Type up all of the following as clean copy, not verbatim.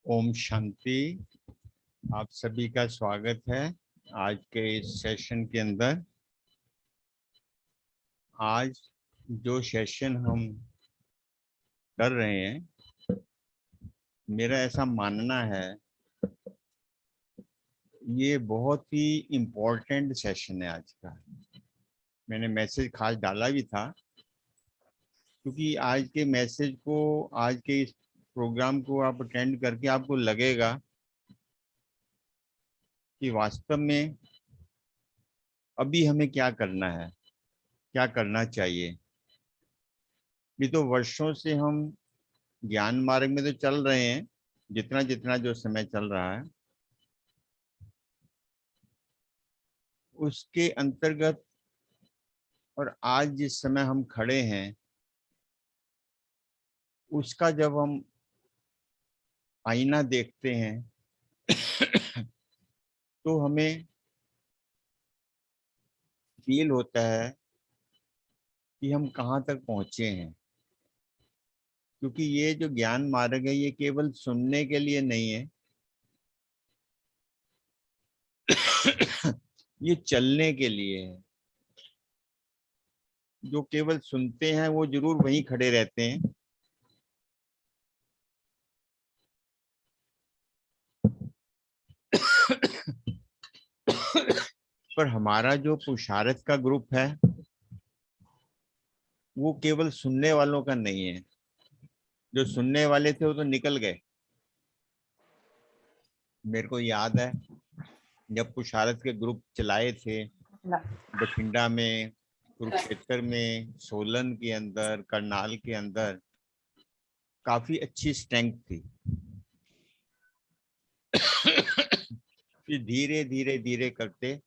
ओम शांति। आप सभी का स्वागत है आज के इस सेशन के अंदर। आज जो सेशन हम कर रहे हैं, मेरा ऐसा मानना है ये बहुत ही इम्पोर्टेंट सेशन है आज का। मैंने मैसेज खास डाला भी था क्योंकि आज के मैसेज को, आज के इस प्रोग्राम को आप अटेंड करके आपको लगेगा कि वास्तव में अभी हमें क्या करना है, क्या करना चाहिए। ये तो वर्षों से हम ज्ञान मार्ग में तो चल रहे हैं, जितना जितना जो समय चल रहा है उसके अंतर्गत। और आज जिस समय हम खड़े हैं उसका जब हम आईना देखते हैं तो हमें फील होता है कि हम कहाँ तक पहुँचे हैं। क्योंकि ये जो ज्ञान मार्ग है ये केवल सुनने के लिए नहीं है ये चलने के लिए है। जो केवल सुनते हैं वो जरूर वहीं खड़े रहते हैं, पर हमारा जो पुरुषार्थ का ग्रुप है वो केवल सुनने वालों का नहीं है। जो सुनने वाले थे वो तो निकल गए। मेरे को याद है जब पुरुषार्थ के ग्रुप चलाए थे बठिंडा में, कुरुक्षेत्र में, सोलन के अंदर, करनाल के अंदर, काफी अच्छी स्ट्रेंथ थी। धीरे धीरे धीरे करते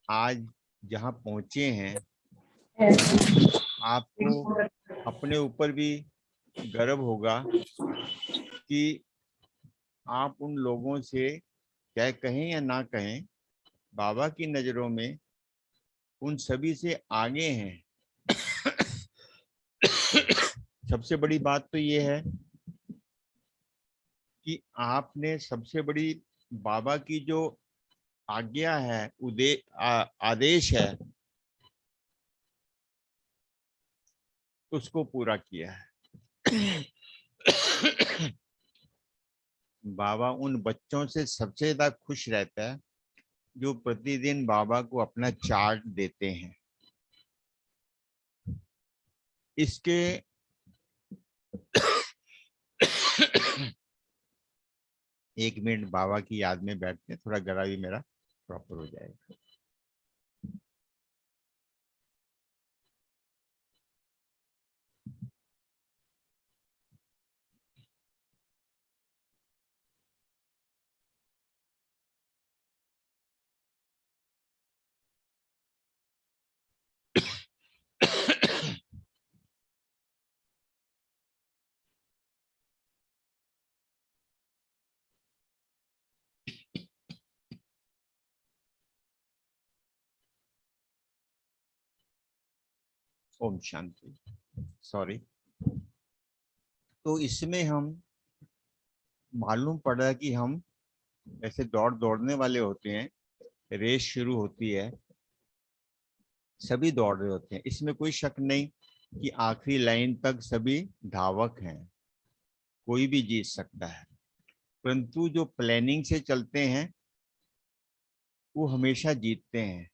आज जहाँ पहुंचे हैं, आपको अपने ऊपर भी गर्व होगा कि आप उन लोगों से, चाहे कहें या ना कहें, बाबा की नजरों में उन सभी से आगे हैं। सबसे बड़ी बात तो ये है कि आपने सबसे बड़ी बाबा की जो आज्ञा है, आदेश है, उसको पूरा किया है। बाबा उन बच्चों से सबसे ज्यादा खुश रहता है जो प्रतिदिन बाबा को अपना चार्ट देते हैं। इसके एक मिनट बाबा की याद में बैठते, थोड़ा गला भी मेरा प्रॉपर हो जाएगा। ओम शांति। सॉरी। तो इसमें हम मालूम पड़ा कि हम ऐसे दौड़ने वाले होते हैं, रेस शुरू होती है, सभी दौड़ रहे होते हैं, इसमें कोई शक नहीं कि आखिरी लाइन तक सभी धावक हैं, कोई भी जीत सकता है। परंतु जो प्लानिंग से चलते हैं वो हमेशा जीतते हैं।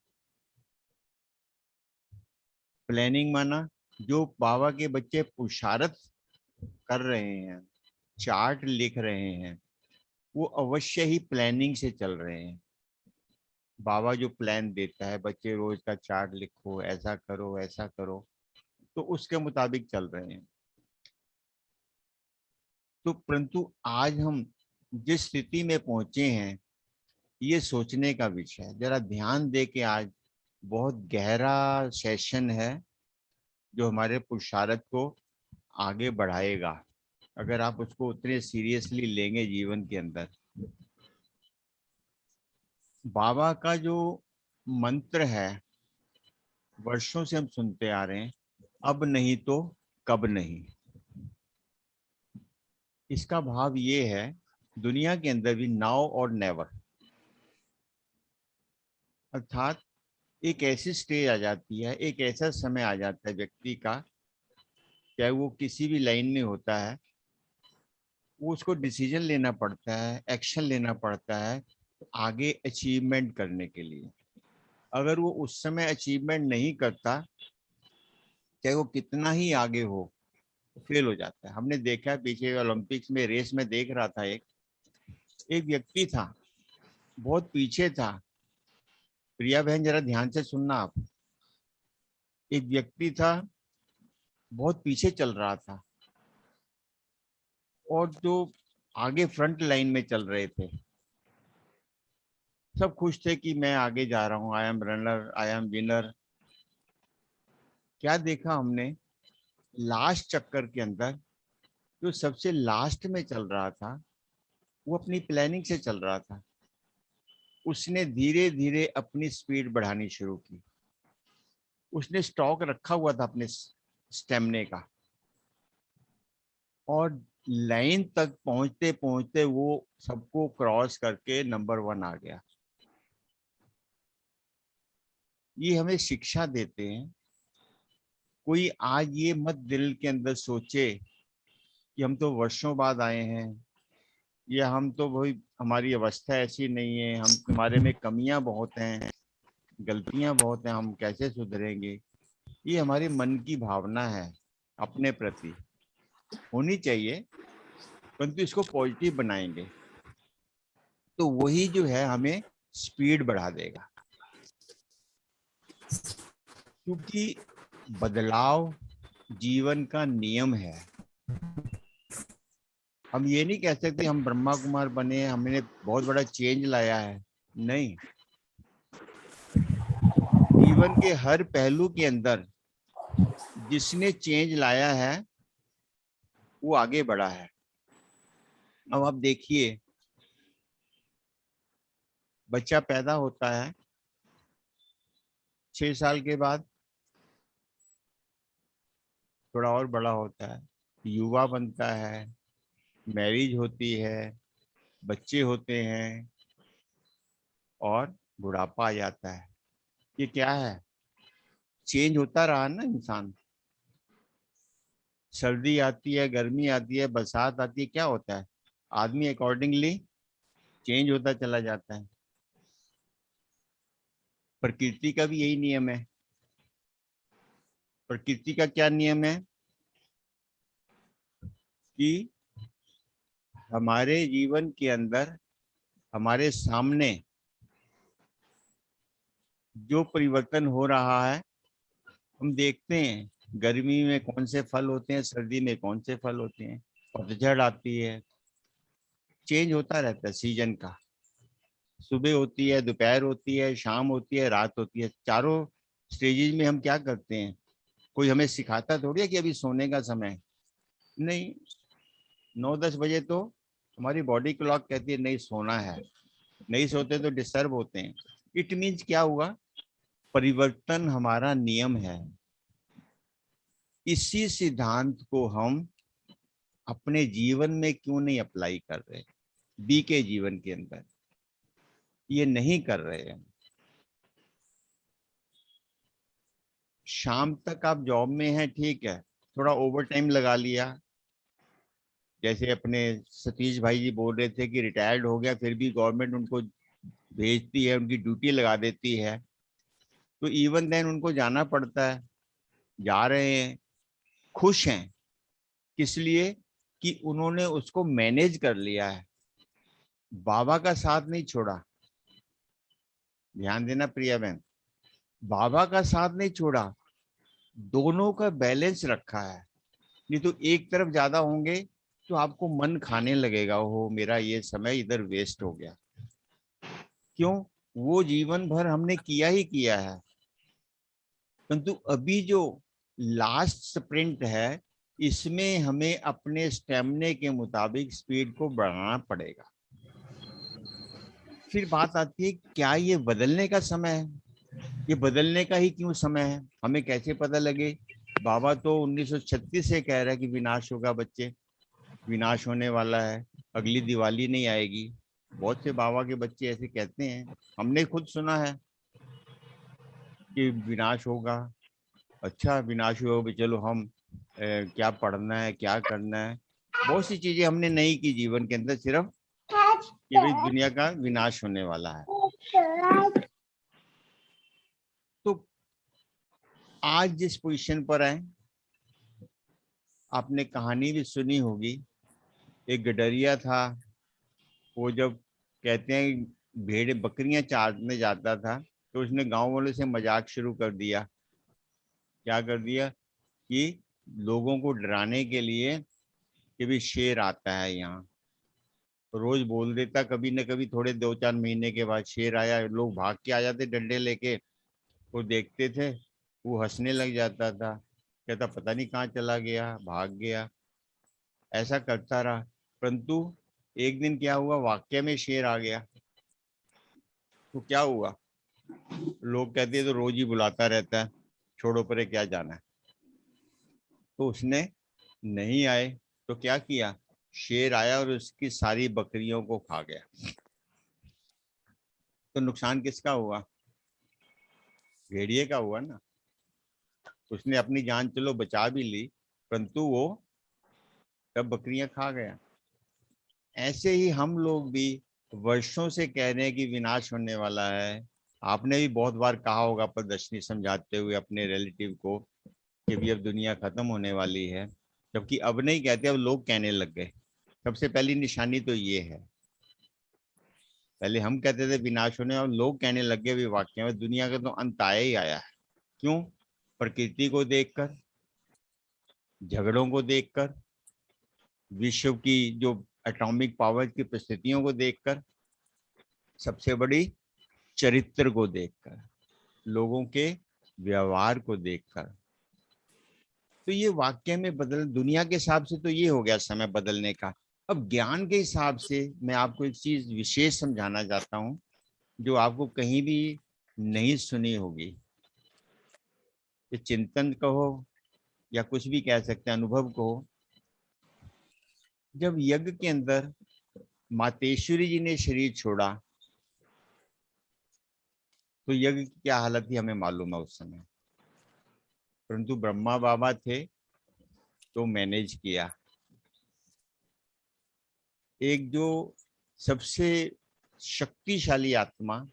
प्लानिंग माना जो बाबा के बच्चे पुरुषार्थ कर रहे हैं, चार्ट लिख रहे हैं, वो अवश्य ही प्लानिंग से चल रहे हैं। बाबा जो प्लान देता है, बच्चे रोज का चार्ट लिखो, ऐसा करो ऐसा करो, तो उसके मुताबिक चल रहे हैं। तो परंतु आज हम जिस स्थिति में पहुंचे हैं ये सोचने का विषय है। जरा ध्यान दे के आज बहुत गहरा सेशन है जो हमारे पुरुषार्थ को आगे बढ़ाएगा, अगर आप उसको उतने सीरियसली लेंगे जीवन के अंदर। बाबा का जो मंत्र है वर्षों से हम सुनते आ रहे हैं, अब नहीं तो कब नहीं। इसका भाव ये है दुनिया के अंदर भी नाउ और नेवर, अर्थात एक ऐसी स्टेज आ जाती है, एक ऐसा समय आ जाता है व्यक्ति का, चाहे वो किसी भी लाइन में होता है, वो उसको डिसीजन लेना पड़ता है, एक्शन लेना पड़ता है आगे अचीवमेंट करने के लिए। अगर वो उस समय अचीवमेंट नहीं करता, चाहे वो कितना ही आगे हो, फेल हो जाता है। हमने देखा है पीछे ओलंपिक्स में रेस में देख रहा था, एक एक व्यक्ति था, बहुत पीछे था। प्रिया बहन जरा ध्यान से सुनना आप। एक व्यक्ति था, बहुत पीछे चल रहा था, और जो आगे फ्रंट लाइन में चल रहे थे, सब खुश थे कि मैं आगे जा रहा हूँ, I am runner, I am winner. क्या देखा हमने, लास्ट चक्कर के अंदर जो सबसे लास्ट में चल रहा था, वो अपनी प्लानिंग से चल रहा था। उसने धीरे धीरे अपनी स्पीड बढ़ानी शुरू की। उसने स्टॉक रखा हुआ था अपने स्टेमिना का, और लाइन तक पहुंचते पहुंचते वो सबको क्रॉस करके नंबर 1 आ गया। ये हमें शिक्षा देते हैं। कोई आज ये मत दिल के अंदर सोचे कि हम तो वर्षों बाद आए हैं, या हम तो भाई हमारी अवस्था ऐसी नहीं है, हम हमारे में कमियां बहुत हैं, गलतियां बहुत हैं, हम कैसे सुधरेंगे। ये हमारे मन की भावना है, अपने प्रति होनी चाहिए, परंतु इसको पॉजिटिव बनाएंगे तो वही जो है हमें स्पीड बढ़ा देगा। क्योंकि बदलाव जीवन का नियम है। हम ये नहीं कह सकते हम ब्रह्मा कुमार बने, हमने बहुत बड़ा चेंज लाया है, नहीं। जीवन के हर पहलू के अंदर जिसने चेंज लाया है वो आगे बढ़ा है। अब आप देखिए, बच्चा पैदा होता है, 6 साल के बाद थोड़ा और बड़ा होता है, युवा बनता है, मैरिज होती है, बच्चे होते हैं, और बुढ़ापा आ जाता है। ये क्या है, चेंज होता रहा ना इंसान। सर्दी आती है, गर्मी आती है, बरसात आती है, क्या होता है, आदमी अकॉर्डिंगली चेंज होता चला जाता है। प्रकृति का भी यही नियम है। प्रकृति का क्या नियम है कि हमारे जीवन के अंदर हमारे सामने जो परिवर्तन हो रहा है, हम देखते हैं गर्मी में कौन से फल होते हैं, सर्दी में कौन से फल होते हैं, पतझड़ आती है, चेंज होता रहता है सीजन का। सुबह होती है, दोपहर होती है, शाम होती है, रात होती है, चारों स्टेजेज में हम क्या करते हैं, कोई हमें सिखाता थोड़ी है कि अभी सोने का समय है। नहीं, 9-10 बजे तो हमारी बॉडी क्लॉक कहती है नहीं सोना है, नहीं सोते तो डिस्टर्ब होते हैं। इट मीन्स क्या हुआ, परिवर्तन हमारा नियम है। इसी सिद्धांत को हम अपने जीवन में क्यों नहीं अप्लाई कर रहे, बी के जीवन के अंदर ये नहीं कर रहे हैं। शाम तक आप जॉब में हैं, ठीक है, थोड़ा ओवर टाइम लगा लिया, जैसे अपने सतीश भाई जी बोल रहे थे कि रिटायर्ड हो गया फिर भी गवर्नमेंट उनको भेजती है, उनकी ड्यूटी लगा देती है, तो इवन देन उनको जाना पड़ता है। जा रहे हैं, खुश हैं, किस लिए कि उन्होंने उसको मैनेज कर लिया है, बाबा का साथ नहीं छोड़ा। ध्यान देना प्रिया बहन, बाबा का साथ नहीं छोड़ा, दोनों का बैलेंस रखा है। नहीं तो एक तरफ ज्यादा होंगे तो आपको मन खाने लगेगा, हो मेरा ये समय इधर वेस्ट हो गया। क्यों, वो जीवन भर हमने किया ही किया है, परंतु अभी जो लास्ट स्प्रिंट है, इसमें हमें अपने स्टेमिना के मुताबिक स्पीड को बढ़ाना पड़ेगा। फिर बात आती है, क्या ये बदलने का समय है, ये बदलने का ही क्यों समय है, हमें कैसे पता लगे। बाबा तो 1936 से कह रहा है कि विनाश होगा बच्चे, विनाश होने वाला है। अगली दिवाली नहीं आएगी। बहुत से बाबा के बच्चे ऐसे कहते हैं, हमने खुद सुना है कि विनाश होगा। अच्छा, विनाश हुआ भी, चलो हम क्या पढ़ना है, क्या करना है, बहुत सी चीजें हमने नहीं की जीवन के अंदर, सिर्फ कि भाई दुनिया का विनाश होने वाला है। तो आज जिस पोजीशन पर है, आपने कहानी भी सुनी होगी। एक गडरिया था, वो जब कहते हैं भेड़ बकरियां चारने जाता था, तो उसने गांव वालों से मजाक शुरू कर दिया। क्या कर दिया कि लोगों को डराने के लिए कि भी शेर आता है यहाँ, रोज बोल देता। कभी न कभी थोड़े 2-4 महीने के बाद शेर आया, लोग भाग के आ जाते डंडे लेके, वो देखते थे, वो हंसने लग जाता था, कहता पता नहीं कहाँ चला गया, भाग गया। ऐसा करता रहा, परंतु एक दिन क्या हुआ, वाकई में शेर आ गया। तो क्या हुआ, लोग कहते हैं तो रोज ही बुलाता रहता है, छोड़ो परे क्या जाना है। तो उसने नहीं आए तो क्या किया, शेर आया और उसकी सारी बकरियों को खा गया। तो नुकसान किसका हुआ, भेड़िए का हुआ ना। उसने अपनी जान चलो बचा भी ली, परंतु वो तब बकरियां खा गया। ऐसे ही हम लोग भी वर्षों से कह रहे हैं कि विनाश होने वाला है। आपने भी बहुत बार कहा होगा प्रदर्शनी समझाते हुए अपने रिलेटिव को कि भी अब दुनिया खत्म होने वाली है, जबकि अब नहीं कहते, अब लोग कहने लग गए। सबसे पहली निशानी तो ये है, पहले हम कहते थे विनाश होने, और लोग कहने लग गए भी वाकई में दुनिया का तो अंत आया ही आया है। क्यों, प्रकृति को देखकर, झगड़ों को देखकर, विश्व की जो एटॉमिक पावर की परिस्थितियों को देखकर, सबसे बड़ी चरित्र को देखकर, लोगों के व्यवहार को देखकर। तो ये वाक्य में बदल, दुनिया के हिसाब से तो ये हो गया समय बदलने का। अब ज्ञान के हिसाब से मैं आपको एक चीज विशेष समझाना चाहता हूँ, जो आपको कहीं भी नहीं सुनी होगी। ये चिंतन कहो या कुछ भी कह सकते हैं, अनुभव कहो। जब यज्ञ के अंदर मातेश्वरी जी ने शरीर छोड़ा, तो यज्ञ की क्या हालत थी हमें मालूम है उस समय, परंतु ब्रह्मा बाबा थे तो मैनेज किया। एक जो सबसे शक्तिशाली आत्मा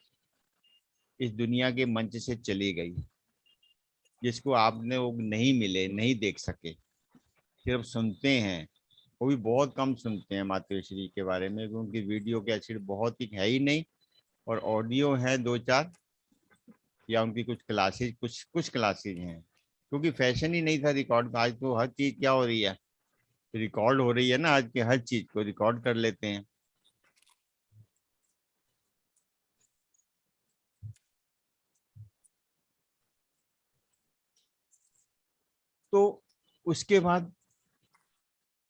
इस दुनिया के मंच से चली गई, जिसको आपने वो नहीं मिले, नहीं देख सके, सिर्फ सुनते हैं। वो भी बहुत कम सुनते हैं मातृश्री के बारे में, क्योंकि वीडियो के एसिड बहुत ही है ही नहीं, और ऑडियो है 2-4, या उनकी कुछ क्लासेज, कुछ कुछ क्लासेज हैं। क्योंकि फैशन ही नहीं था रिकॉर्ड का। आज तो हर चीज क्या हो रही है, रिकॉर्ड हो रही है ना, आज के हर चीज को रिकॉर्ड कर लेते हैं। तो उसके बाद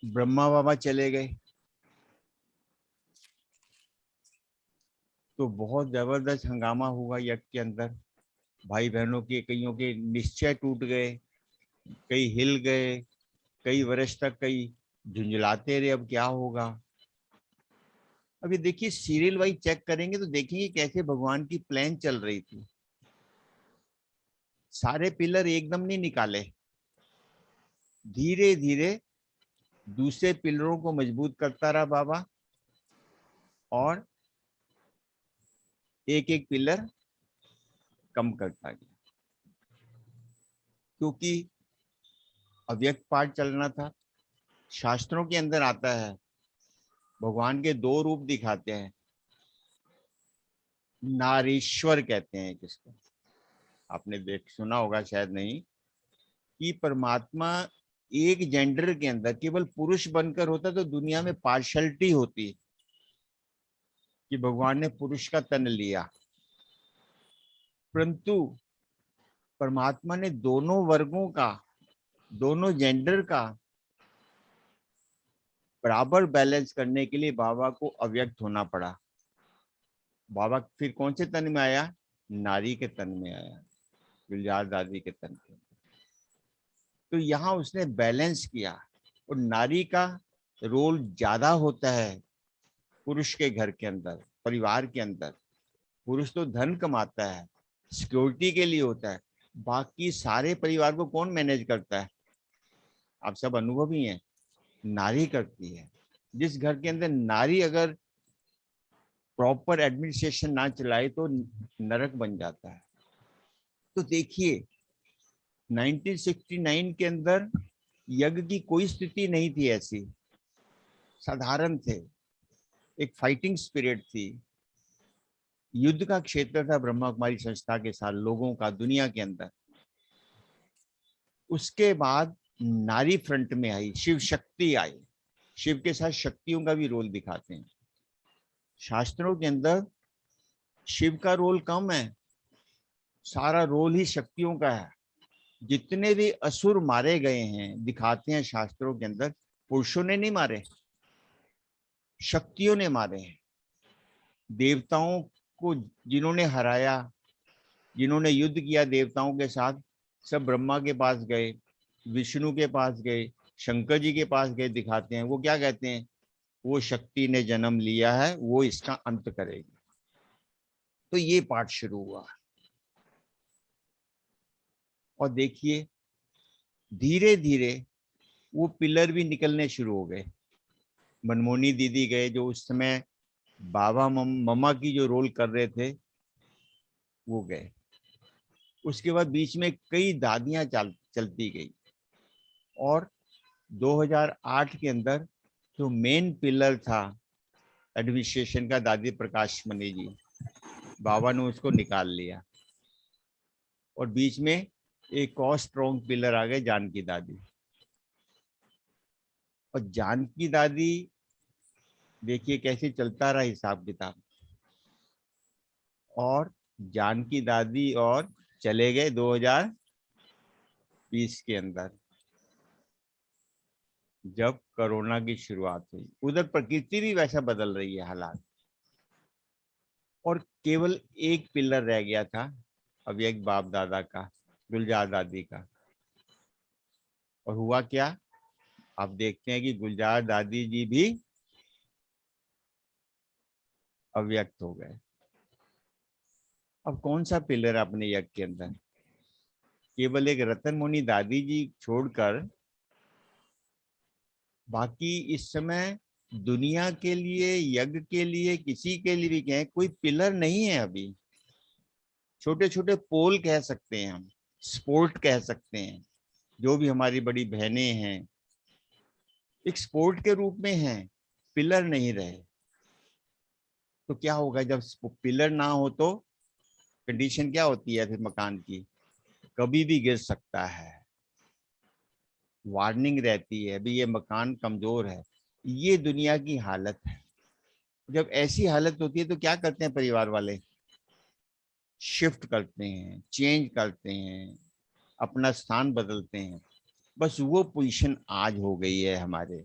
ब्रह्मा बाबा चले गए, तो बहुत जबरदस्त हंगामा हुआ यज्ञ के अंदर। भाई बहनों के कईयों के निश्चय टूट गए, कई हिल गए, कई वर्ष तक कई झुंझलाते रहे, अब क्या होगा। अभी देखिए सीरियल वाइज चेक करेंगे तो देखेंगे कैसे भगवान की प्लान चल रही थी। सारे पिलर एकदम नहीं निकाले, धीरे धीरे दूसरे पिलरों को मजबूत करता रहा बाबा, और एक एक पिलर कम करता गया, क्योंकि अव्यक्त पाठ चलना था। शास्त्रों के अंदर आता है, भगवान के दो रूप दिखाते हैं। नारीश्वर कहते हैं किसको, आपने देख सुना होगा शायद नहीं, कि परमात्मा एक जेंडर के अंदर केवल पुरुष बनकर होता तो दुनिया में पार्शलिटी होती, कि भगवान ने पुरुष का तन लिया। परंतु परमात्मा ने दोनों वर्गों का, दोनों जेंडर का बराबर बैलेंस करने के लिए बाबा को अव्यक्त होना पड़ा। बाबा फिर कौन से तन में आया, नारी के तन में आया, गुलजार दादी के तन में। तो यहाँ उसने बैलेंस किया, और नारी का रोल ज्यादा होता है पुरुष के घर के अंदर, परिवार के अंदर। पुरुष तो धन कमाता है, सिक्योरिटी के लिए होता है, बाकी सारे परिवार को कौन मैनेज करता है? आप सब अनुभवी हैं, नारी करती है। जिस घर के अंदर नारी अगर प्रॉपर एडमिनिस्ट्रेशन ना चलाए तो नरक बन जाता है। तो देखिए 1969 के अंदर यज्ञ की कोई स्थिति नहीं थी ऐसी, साधारण थे, एक फाइटिंग स्पिरिट थी, युद्ध का क्षेत्र था ब्रह्मा कुमारी संस्था के साथ लोगों का दुनिया के अंदर। उसके बाद नारी फ्रंट में आई, शिव शक्ति आई, शिव के साथ शक्तियों का भी रोल दिखाते हैं। शास्त्रों के अंदर शिव का रोल कम है, सारा रोल ही शक्तियों का है। जितने भी असुर मारे गए हैं दिखाते हैं शास्त्रों के अंदर, पुरुषों ने नहीं मारे, शक्तियों ने मारे हैं। देवताओं को जिन्होंने हराया, जिन्होंने युद्ध किया देवताओं के साथ, सब ब्रह्मा के पास गए, विष्णु के पास गए, शंकर जी के पास गए। दिखाते हैं वो क्या कहते हैं, वो शक्ति ने जन्म लिया है, वो इसका अंत करेगी। तो ये पाठ शुरू हुआ और देखिए धीरे धीरे वो पिलर भी निकलने शुरू हो गए। मनमोहनी दीदी गए जो उस समय बाबा मम्मा की जो रोल कर रहे थे वो गए। उसके बाद बीच में कई दादियां चलती गई और 2008 के अंदर जो मेन पिलर था एडमिनिस्ट्रेशन का, दादी प्रकाश मणि जी, बाबा ने उसको निकाल लिया और बीच में एक और स्ट्रॉन्ग पिलर आ गए, जानकी दादी। और जानकी दादी देखिए कैसे चलता रहा हिसाब किताब, और जानकी दादी और चले गए 2020 के अंदर जब कोरोना की शुरुआत हुई। उधर प्रकृति भी वैसा बदल रही है हालात, और केवल एक पिलर रह गया था अब एक बाप दादा का, गुलजार दादी का। और हुआ क्या, आप देखते हैं कि गुलजार दादी जी भी अव्यक्त हो गए। अब कौन सा पिलर अपने यज्ञ के अंदर, केवल एक रतन मुनि दादी जी छोड़कर बाकी इस समय दुनिया के लिए, यज्ञ के लिए, किसी के लिए भी कहें, कोई पिलर नहीं है अभी। छोटे छोटे पोल कह सकते हैं हम, स्पोर्ट कह सकते हैं, जो भी हमारी बड़ी बहनें हैं एक स्पोर्ट के रूप में हैं, पिलर नहीं रहे। तो क्या होगा जब पिलर ना हो तो कंडीशन क्या होती है फिर मकान की, कभी भी गिर सकता है, वार्निंग रहती है भी ये मकान कमजोर है। ये दुनिया की हालत है। जब ऐसी हालत होती है तो क्या करते हैं परिवार वाले, शिफ्ट करते हैं, चेंज करते हैं, अपना स्थान बदलते हैं। बस वो पोजीशन आज हो गई है हमारे।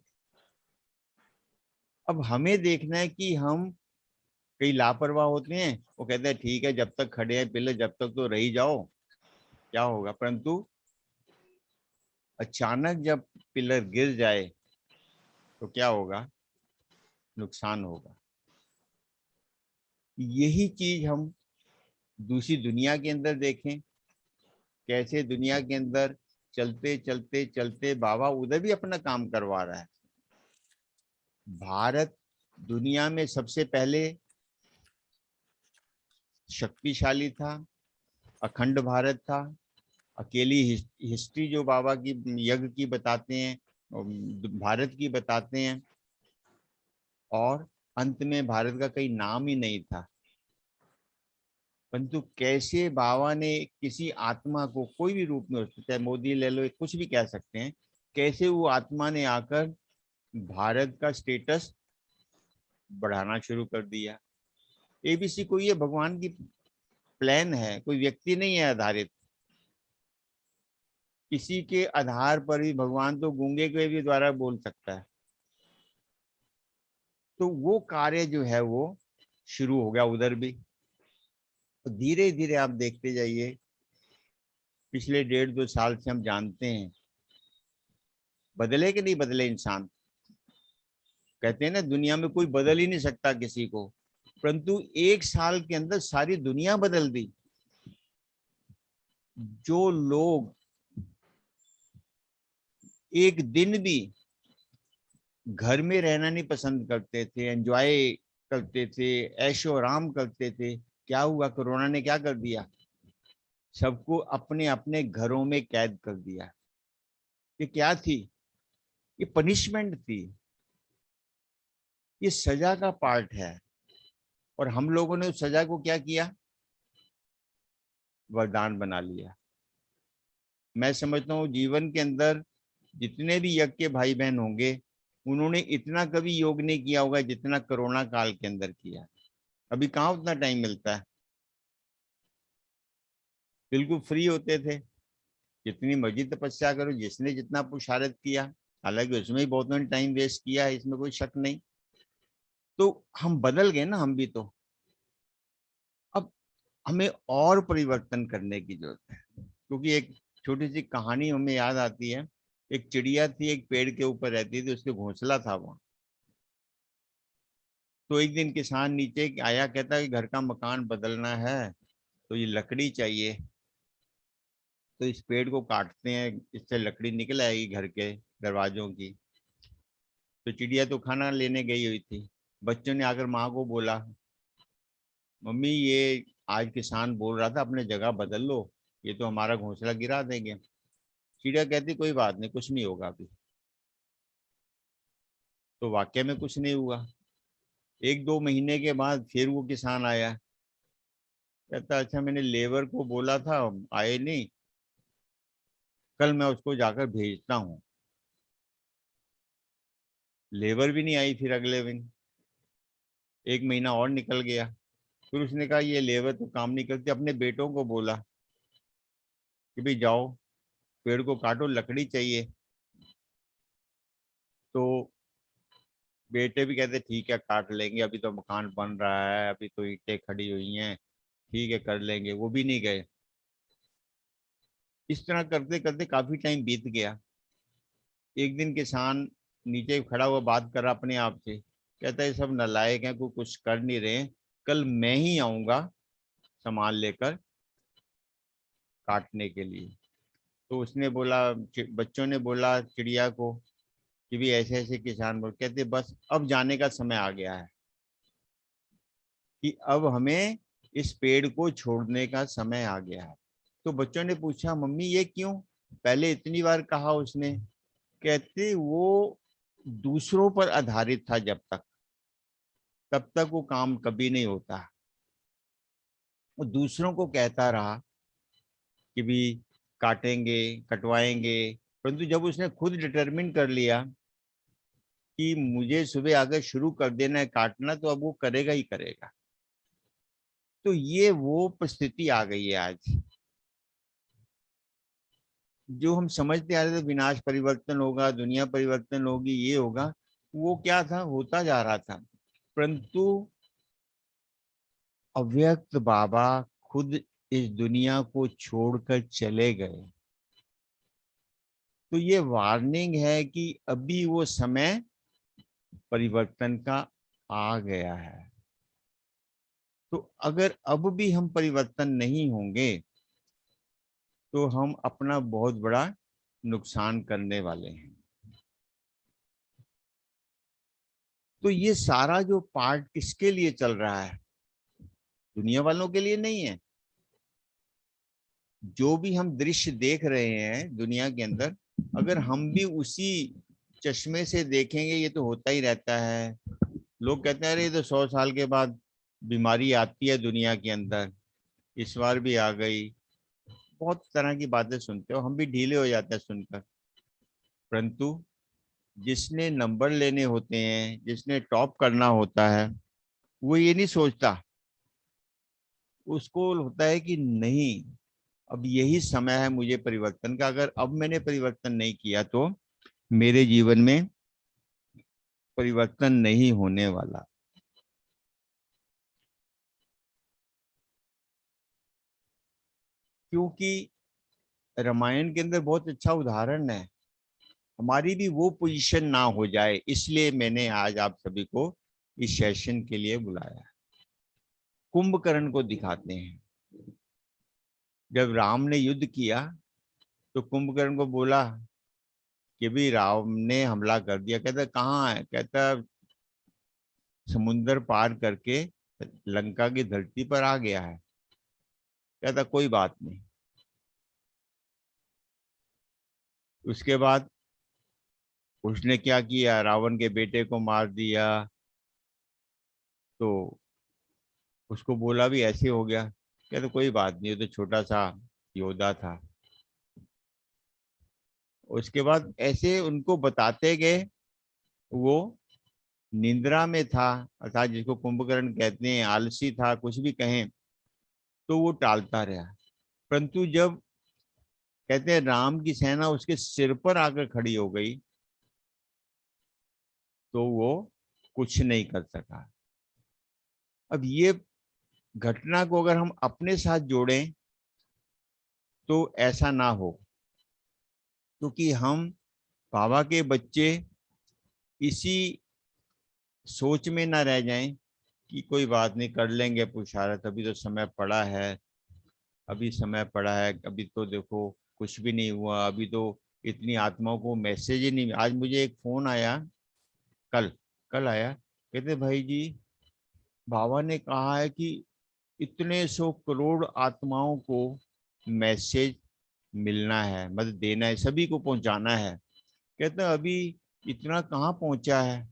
अब हमें देखना है कि हम, कई लापरवाह होते हैं, वो कहते हैं ठीक है जब तक खड़े हैं पिलर जब तक तो रही जाओ, क्या होगा। परंतु अचानक जब पिलर गिर जाए तो क्या होगा, नुकसान होगा। यही चीज हम दूसरी दुनिया के अंदर देखें, कैसे दुनिया के अंदर चलते चलते चलते बाबा उधर भी अपना काम करवा रहा है। भारत दुनिया में सबसे पहले शक्तिशाली था, अखंड भारत था। अकेली हिस्ट्री जो बाबा की यज्ञ की बताते हैं, भारत की बताते हैं, और अंत में भारत का कहीं नाम ही नहीं था। परंतु कैसे बाबा ने किसी आत्मा को, कोई भी रूप में हो सकता है, मोदी ले लो, कुछ भी कह सकते हैं, कैसे वो आत्मा ने आकर भारत का स्टेटस बढ़ाना शुरू कर दिया। एबीसी कोई ये भगवान की प्लान है, कोई व्यक्ति नहीं है आधारित। किसी के आधार पर भी भगवान तो गूंगे के भी द्वारा बोल सकता है। तो वो कार्य जो है वो शुरू हो गया उधर भी। तो धीरे धीरे आप देखते जाइए, पिछले 1.5-2 साल से हम जानते हैं बदले कि नहीं बदले इंसान। कहते हैं ना दुनिया में कोई बदल ही नहीं सकता किसी को, परंतु 1 साल के अंदर सारी दुनिया बदल दी। जो लोग एक दिन भी घर में रहना नहीं पसंद करते थे, एंजॉय करते थे, ऐशो आराम करते थे, क्या हुआ, कोरोना ने क्या कर दिया, सबको अपने अपने घरों में कैद कर दिया। ये क्या थी? ये पनिशमेंट थी, ये सजा का पार्ट है। और हम लोगों ने उस सजा को क्या किया, वरदान बना लिया। मैं समझता हूँ जीवन के अंदर जितने भी यज्ञ के भाई बहन होंगे, उन्होंने इतना कभी योग नहीं किया होगा जितना कोरोना काल के अंदर किया। अभी कहाँ उतना टाइम मिलता है, बिल्कुल फ्री होते थे, जितनी मर्जी तपस्या करो, जिसने जितना पुरुषार्थ किया। हालांकि उसमें ही बहुतों ने टाइम वेस्ट किया है, इसमें कोई शक नहीं। तो हम बदल गए ना, हम भी तो। अब हमें और परिवर्तन करने की जरूरत है, क्योंकि एक छोटी सी कहानी हमें याद आती है। एक चिड़िया थी, एक पेड़ के ऊपर रहती थी, उसके घोंसला था वहां। तो एक दिन किसान नीचे आया, कहता है कि घर का मकान बदलना है, तो ये लकड़ी चाहिए। तो इस पेड़ को काटते हैं, इससे लकड़ी निकल आएगी घर के दरवाजों की। तो चिड़िया तो खाना लेने गई हुई थी। बच्चों ने आकर माँ को बोला, मम्मी ये आज किसान बोल रहा था अपने जगह बदल लो, ये तो हमारा घोंसला गिरा देंगे। चिड़िया कहती कोई बात नहीं, कुछ नहीं होगा अभी। तो वाकई में कुछ नहीं हुआ। 1-2 महीने के बाद फिर वो किसान आया, कहता अच्छा मैंने लेबर को बोला था, आए नहीं, कल मैं उसको जाकर भेजता हूँ। लेबर भी नहीं आई फिर अगले दिन। 1 महीना और निकल गया। फिर उसने कहा ये लेबर तो काम नहीं करती, अपने बेटों को बोला कि भाई जाओ पेड़ को काटो, लकड़ी चाहिए। तो बेटे भी कहते ठीक है काट लेंगे, अभी तो मकान बन रहा है, अभी तो ईंटें खड़ी हुई हैं, ठीक है कर लेंगे। वो भी नहीं गए। इस तरह करते करते काफी टाइम बीत गया। एक दिन किसान नीचे खड़ा हुआ बात कर रहा अपने आप से, कहता है सब नालायक हैं, कोई कुछ कर नहीं रहे, कल मैं ही आऊंगा सामान लेकर काटने के लिए। तो उसने बोला, बच्चों ने बोला चिड़िया को कि भी ऐसे ऐसे किसान बोल, कहते बस अब जाने का समय आ गया है, कि अब हमें इस पेड़ को छोड़ने का समय आ गया है। तो बच्चों ने पूछा मम्मी ये क्यों, पहले इतनी बार कहा उसने। कहते वो दूसरों पर आधारित था जब तक, तब तक वो काम कभी नहीं होता। वो दूसरों को कहता रहा कि भी काटेंगे, कटवाएंगे, परंतु जब उसने खुद डिटरमिन कर लिया कि मुझे सुबह आकर शुरू कर देना है काटना, तो अब वो करेगा ही करेगा। तो ये वो परिस्थिति आ गई है आज। जो हम समझते आ रहे थे विनाश परिवर्तन होगा, दुनिया परिवर्तन होगी, ये होगा, वो क्या था, होता जा रहा था। परंतु अव्यक्त बाबा खुद इस दुनिया को छोड़कर चले गए। तो ये वार्निंग है कि अभी वो समय परिवर्तन का आ गया है। तो अगर अब भी हम परिवर्तन नहीं होंगे तो हम अपना बहुत बड़ा नुकसान करने वाले हैं। तो ये सारा जो पार्ट किसके लिए चल रहा है, दुनिया वालों के लिए नहीं है। जो भी हम दृश्य देख रहे हैं दुनिया के अंदर, अगर हम भी उसी चश्मे से देखेंगे, ये तो होता ही रहता है। लोग कहते हैं अरे ये तो 100 साल के बाद बीमारी आती है दुनिया के अंदर, इस बार भी आ गई। बहुत तरह की बातें सुनते हो, हम भी ढीले हो जाते हैं सुनकर। परंतु जिसने नंबर लेने होते हैं, जिसने टॉप करना होता है, वो ये नहीं सोचता। उसको होता है कि नहीं, अब यही समय है मुझे परिवर्तन का, अगर अब मैंने परिवर्तन नहीं किया तो मेरे जीवन में परिवर्तन नहीं होने वाला। क्योंकि रामायण के अंदर बहुत अच्छा उदाहरण है। हमारी भी वो पोजीशन ना हो जाए, इसलिए मैंने आज आप सभी को इस सेशन के लिए बुलाया। कुंभकर्ण को दिखाते हैं। जब राम ने युद्ध किया तो कुंभकर्ण को बोला कि भी राम ने हमला कर दिया। कहता कहाँ है? कहता समुंदर पार करके लंका की धरती पर आ गया है। कहता कोई बात नहीं। उसके बाद उसने क्या किया, रावण के बेटे को मार दिया। तो उसको बोला भी ऐसे हो गया। कहता कोई बात नहीं, ये तो छोटा सा योद्धा था। उसके बाद ऐसे उनको बताते गए। वो निंद्रा में था, अर्थात जिसको कुंभकर्ण कहते हैं, आलसी था, कुछ भी कहें, तो वो टालता रहा। परंतु जब कहते हैं राम की सेना उसके सिर पर आकर खड़ी हो गई तो वो कुछ नहीं कर सका। अब ये घटना को अगर हम अपने साथ जोड़ें तो ऐसा ना हो, क्योंकि हम बाबा के बच्चे इसी सोच में ना रह जाएं कि कोई बात नहीं, कर लेंगे पुरुषार्थ, अभी तो समय पड़ा है, अभी समय पड़ा है, अभी तो देखो कुछ भी नहीं हुआ, अभी तो इतनी आत्माओं को मैसेज ही नहीं। आज मुझे एक फोन आया, कल कल आया, कहते भाई जी बाबा ने कहा है कि इतने 100 करोड़ आत्माओं को मैसेज मिलना है, मतलब देना है, सभी को पहुंचाना है। कहते अभी इतना कहाँ पहुंचा है,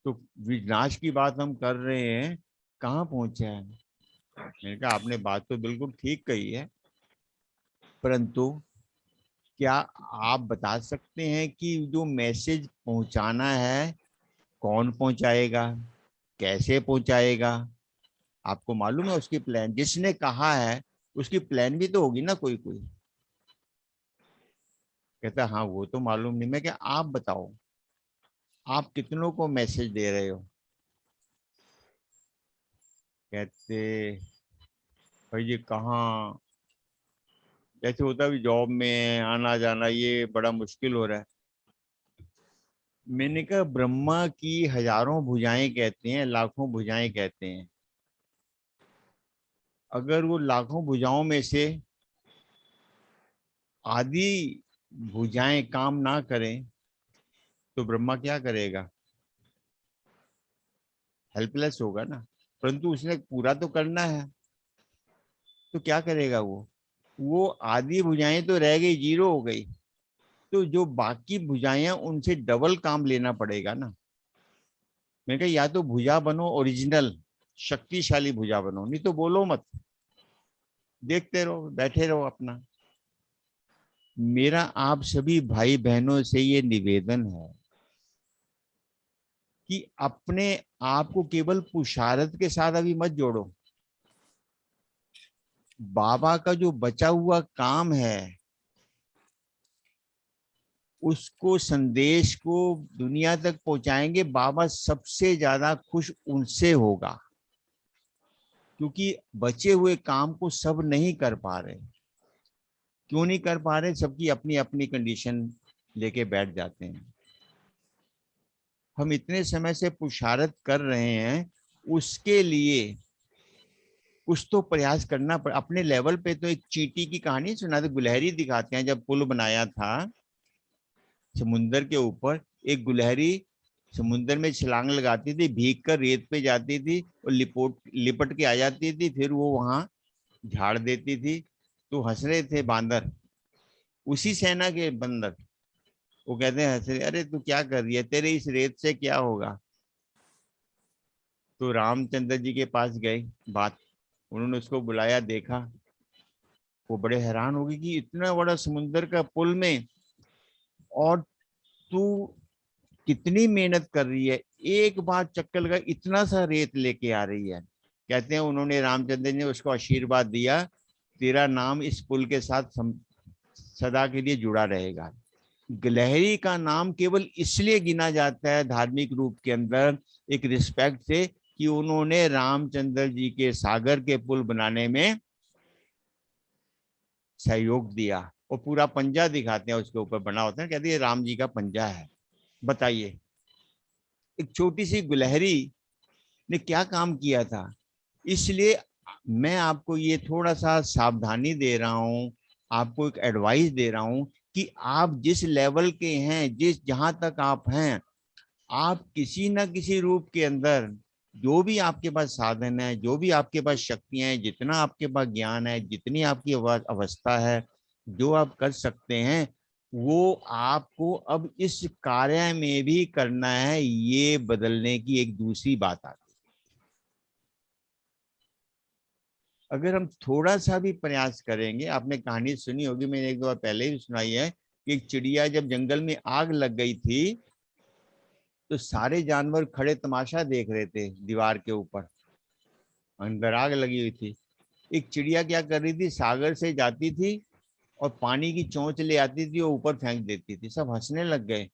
तो विनाश की बात हम कर रहे हैं, कहाँ पहुंचा है। मैंने कहा आपने बात तो बिल्कुल ठीक कही है, परंतु क्या आप बता सकते हैं कि जो मैसेज पहुंचाना है कौन पहुंचाएगा, कैसे पहुंचाएगा? आपको मालूम है उसकी प्लान? जिसने कहा है उसकी प्लान भी तो होगी ना कोई कोई। कहता हाँ वो तो मालूम नहीं। मैं क्या, आप बताओ आप कितनों को मैसेज दे रहे हो? कहते भाई ये कहाँ, जैसे होता भी जॉब में आना जाना ये बड़ा मुश्किल हो रहा है। मैंने कहा ब्रह्मा की हजारों भुजाएं कहते हैं, लाखों भुजाएं कहते हैं। अगर वो लाखों भुजाओं में से आधी भुजाएं काम ना करें तो ब्रह्मा क्या करेगा? हेल्पलेस होगा ना। परंतु उसने पूरा तो करना है, तो क्या करेगा वो आधी भुजाएं तो रह गई, जीरो हो गई, तो जो बाकी भुजाएं उनसे डबल काम लेना पड़ेगा ना। मैंने कहा या तो भुजा बनो ओरिजिनल, शक्तिशाली भुजा बनो, नहीं तो बोलो मत, देखते रहो, बैठे रहो अपना। मेरा आप सभी भाई बहनों से ये निवेदन है कि अपने आप को केवल पुरुषार्थ के साथ अभी मत जोड़ो। बाबा का जो बचा हुआ काम है उसको, संदेश को दुनिया तक पहुंचाएंगे। बाबा सबसे ज्यादा खुश उनसे होगा, क्योंकि बचे हुए काम को सब नहीं कर पा रहे। क्यों नहीं कर पा रहे? सबकी अपनी अपनी कंडीशन लेके बैठ जाते हैं। हम इतने समय से पुरुषार्थ कर रहे हैं, उसके लिए कुछ तो प्रयास करना पड़। अपने लेवल पे तो एक चींटी की कहानी सुना तो गुलहरी दिखाते हैं। जब पुल बनाया था समुंदर के ऊपर, एक गुलहरी समुंदर में छलांग लगाती थी, भीग कर रेत पे जाती थी और लिपट के आ जाती थी, फिर वो वहां झाड़ देती थी। तो हंस रहे थे बांदर, उसी सेना के बंदर। वो कहते हैं हंस रहे, अरे तू क्या कर रही है, तेरे इस रेत से क्या होगा? तो रामचंद्र जी के पास गए, बात, उन्होंने उसको बुलाया, देखा। वो बड़े हैरान हो गए कि इतना बड़ा समुंदर का पुल में, और तू कितनी मेहनत कर रही है, एक बार चक्कर लगा इतना सा रेत लेके आ रही है। कहते हैं उन्होंने, रामचंद्र ने उसको आशीर्वाद दिया, तेरा नाम इस पुल के साथ सदा के लिए जुड़ा रहेगा। गिलहरी का नाम केवल इसलिए गिना जाता है धार्मिक रूप के अंदर, एक रिस्पेक्ट से, कि उन्होंने रामचंद्र जी के सागर के पुल बनाने में सहयोग दिया। और पूरा पंजा दिखाते हैं, उसके ऊपर बना होता है, कहते हैं ये राम जी का पंजा है। बताइए, एक छोटी सी गुलहरी ने क्या काम किया था। इसलिए मैं आपको ये थोड़ा सा सावधानी दे रहा हूं, आपको एक एडवाइस दे रहा हूं कि आप जिस लेवल के हैं, जिस जहां तक आप हैं, आप किसी न किसी रूप के अंदर जो भी आपके पास साधन है, जो भी आपके पास शक्तियां हैं, जितना आपके पास ज्ञान है, जितनी आपकी अवस्था है, जो आप कर सकते हैं, वो आपको अब इस कार्य में भी करना है। ये बदलने की एक दूसरी बात आती है। अगर हम थोड़ा सा भी प्रयास करेंगे, आपने कहानी सुनी होगी, मैंने एक दो बार पहले ही सुनाई है कि एक चिड़िया जब जंगल में आग लग गई थी, तो सारे जानवर खड़े तमाशा देख रहे थे दीवार के ऊपर, अंदर आग लगी हुई थी। एक चिड़िया क्या कर रही थी, सागर से जाती थी और पानी की चोंच ले आती थी और ऊपर फेंक देती थी। सब हंसने लग गए।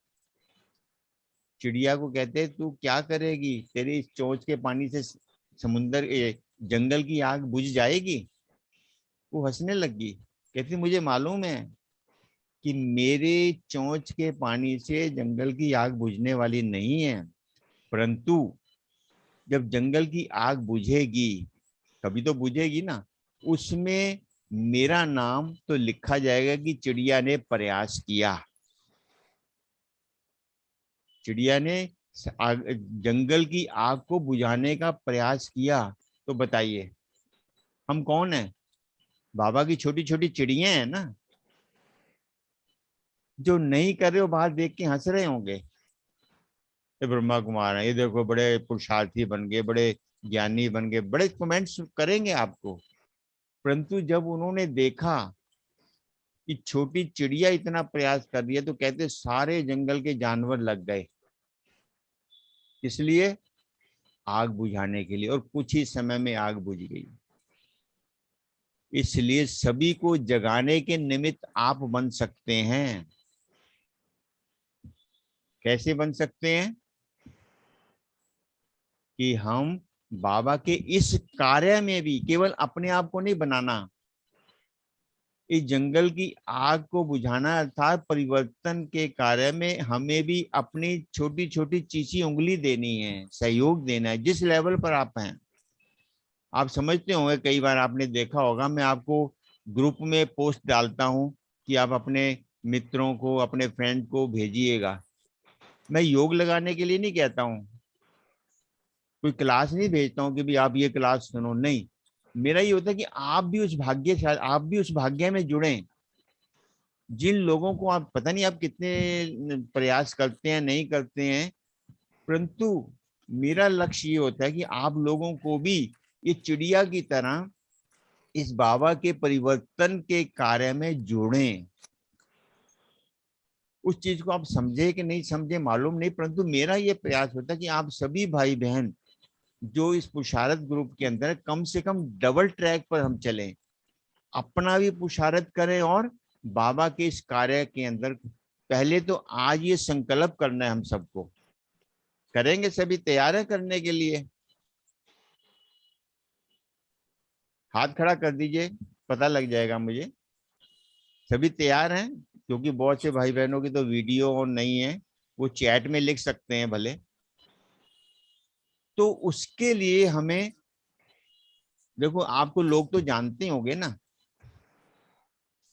चिड़िया को कहते, तू क्या करेगी, तेरी इस चोंच के पानी से समुंदर जंगल की आग बुझ जाएगी। वो हंसने लगी, कहती मुझे मालूम है कि मेरे चोंच के पानी से जंगल की आग बुझने वाली नहीं है, परंतु जब जंगल की आग बुझेगी, कभी तो बुझेगी ना, उसमें मेरा नाम तो लिखा जाएगा कि चिड़िया ने प्रयास किया। चिड़िया ने जंगल की आग को बुझाने का प्रयास किया। तो बताइए, हम कौन है? बाबा की छोटी छोटी चिड़िया हैं ना, जो नहीं कर रहे हो बाहर देख के हंस रहे होंगे, ये ब्रह्मा कुमार है, ये देखो बड़े पुरुषार्थी बन गए, बड़े ज्ञानी बन गए, बड़े कमेंट्स करेंगे आपको। परंतु जब उन्होंने देखा कि छोटी चिड़िया इतना प्रयास कर रही है, तो कहते सारे जंगल के जानवर लग गए, इसलिए आग बुझाने के लिए, और कुछ ही समय में आग बुझ गई। इसलिए सभी को जगाने के निमित्त आप बन सकते हैं। कैसे बन सकते हैं? कि हम बाबा के इस कार्य में भी केवल अपने आप को नहीं बनाना, इस जंगल की आग को बुझाना अर्थात परिवर्तन के कार्य में हमें भी अपनी छोटी छोटी चीची उंगली देनी है, सहयोग देना है, जिस लेवल पर आप हैं। आप समझते होंगे, कई बार आपने देखा होगा, मैं आपको ग्रुप में पोस्ट डालता हूं कि आप अपने मित्रों को, अपने फ्रेंड को भेजिएगा। मैं योग लगाने के लिए नहीं कहता हूँ, कोई क्लास नहीं भेजता हूँ कि भी आप ये क्लास सुनो, नहीं। मेरा ये होता है कि आप भी उस भाग्य में जुड़े, जिन लोगों को आप पता नहीं आप कितने प्रयास करते हैं, नहीं करते हैं, परंतु मेरा लक्ष्य ये होता है कि आप लोगों को भी ये चिड़िया की तरह इस बाबा के परिवर्तन के कार्य में जोड़ें। उस चीज को आप समझे कि नहीं समझे मालूम नहीं, परंतु मेरा ये प्रयास होता है कि आप सभी भाई बहन जो इस पुरुषारत ग्रुप के अंदर, कम से कम डबल ट्रैक पर हम चलें, अपना भी पुरुषारत करें और बाबा के इस कार्य के अंदर। पहले तो आज ये संकल्प करना है हम सबको, करेंगे? सभी तैयार है करने के लिए? हाथ खड़ा कर दीजिए, पता लग जाएगा मुझे। सभी तैयार हैं? क्योंकि बहुत से भाई बहनों की तो वीडियो ऑन नहीं है, वो चैट में लिख सकते हैं भले। तो उसके लिए हमें, देखो आपको लोग तो जानते होंगे ना,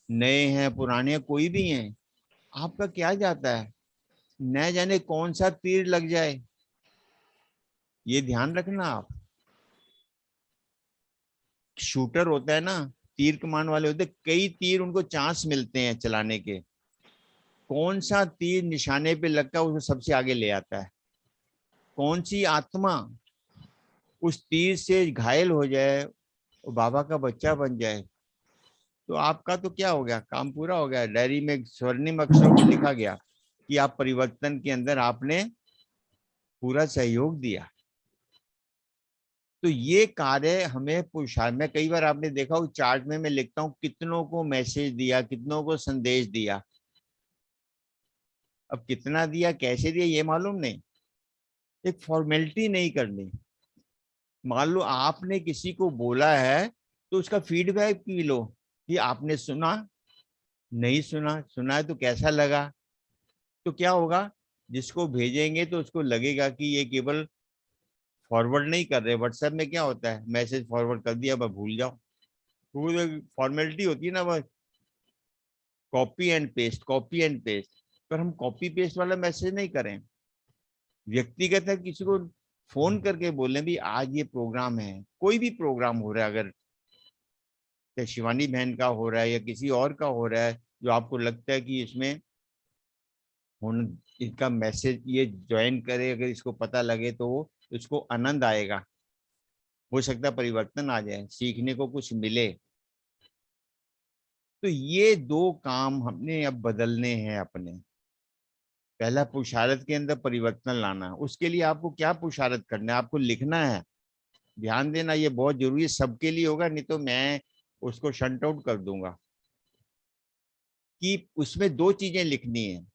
नए हैं पुराने हैं कोई भी हैं, आपका क्या जाता है, न जाने कौन सा तीर लग जाए, ये ध्यान रखना आप। शूटर होता है ना, तीर कमान वाले होते, कई तीर उनको चांस मिलते हैं चलाने के, कौन सा तीर निशाने पे लगता है उसको सबसे आगे ले आता है। कौन सी आत्मा उस तीर से घायल हो जाए और बाबा का बच्चा बन जाए, तो आपका तो क्या हो गया, काम पूरा हो गया। डायरी में स्वर्णिम अक्षरों में लिखा गया कि आप परिवर्तन के अंदर आपने पूरा सहयोग दिया। तो ये कार्य हमें पुरुषार्थ, मैं कई बार आपने देखा हो चार्ट में मैं लिखता हूँ कितनों को मैसेज दिया, कितनों को संदेश दिया। अब कितना दिया, कैसे दिया, ये मालूम नहीं, एक फॉर्मेलिटी नहीं करनी। मान लो आपने किसी को बोला है, तो उसका फीडबैक भी लो कि आपने सुना, नहीं सुना, सुना है तो कैसा लगा? तो क्या होगा, जिसको भेजेंगे तो उसको लगेगा कि ये केवल फॉरवर्ड नहीं कर रहे। व्हाट्सएप में क्या होता है, मैसेज फॉरवर्ड कर दिया, बस भूल जाओ। वो फॉर्मेलिटी होती है ना, बस copy and paste, copy and paste. पर हम कॉपी पेस्ट वाला मैसेज नहीं करें, व्यक्तिगत है, किसी को फोन करके बोलें भी आज ये प्रोग्राम है, कोई भी प्रोग्राम हो रहा है, अगर या शिवानी बहन का हो रहा है या किसी और का हो रहा है, जो आपको लगता है कि इसमें होना, इनका मैसेज ये ज्वाइन करे, अगर इसको पता लगे तो इसको आनंद आएगा, हो सकता है परिवर्तन आ जाए, सीखने को कुछ मिले। तो ये दो काम हमने अब बदलने हैं अपने। पहला पुरुषार्थ के अंदर परिवर्तन लाना, उसके लिए आपको क्या पुरुषार्थ करना है, आपको लिखना है। ध्यान देना, ये बहुत जरूरी है, सबके लिए होगा, नहीं तो मैं उसको शंट आउट कर दूंगा। कि उसमें दो चीजें लिखनी है।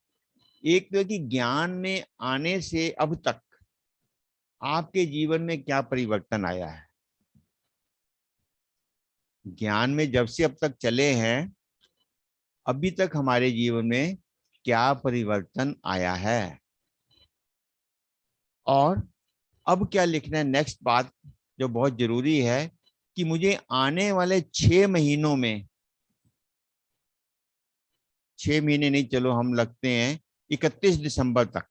एक तो है कि ज्ञान में आने से अब तक आपके जीवन में क्या परिवर्तन आया है। ज्ञान में जब से अब तक चले हैं, अभी तक हमारे जीवन में क्या परिवर्तन आया है। और अब क्या लिखना है, नेक्स्ट बात जो बहुत जरूरी है, कि मुझे आने वाले 6 महीनों में, 6 महीने नहीं, चलो हम लगते हैं 31 दिसंबर तक,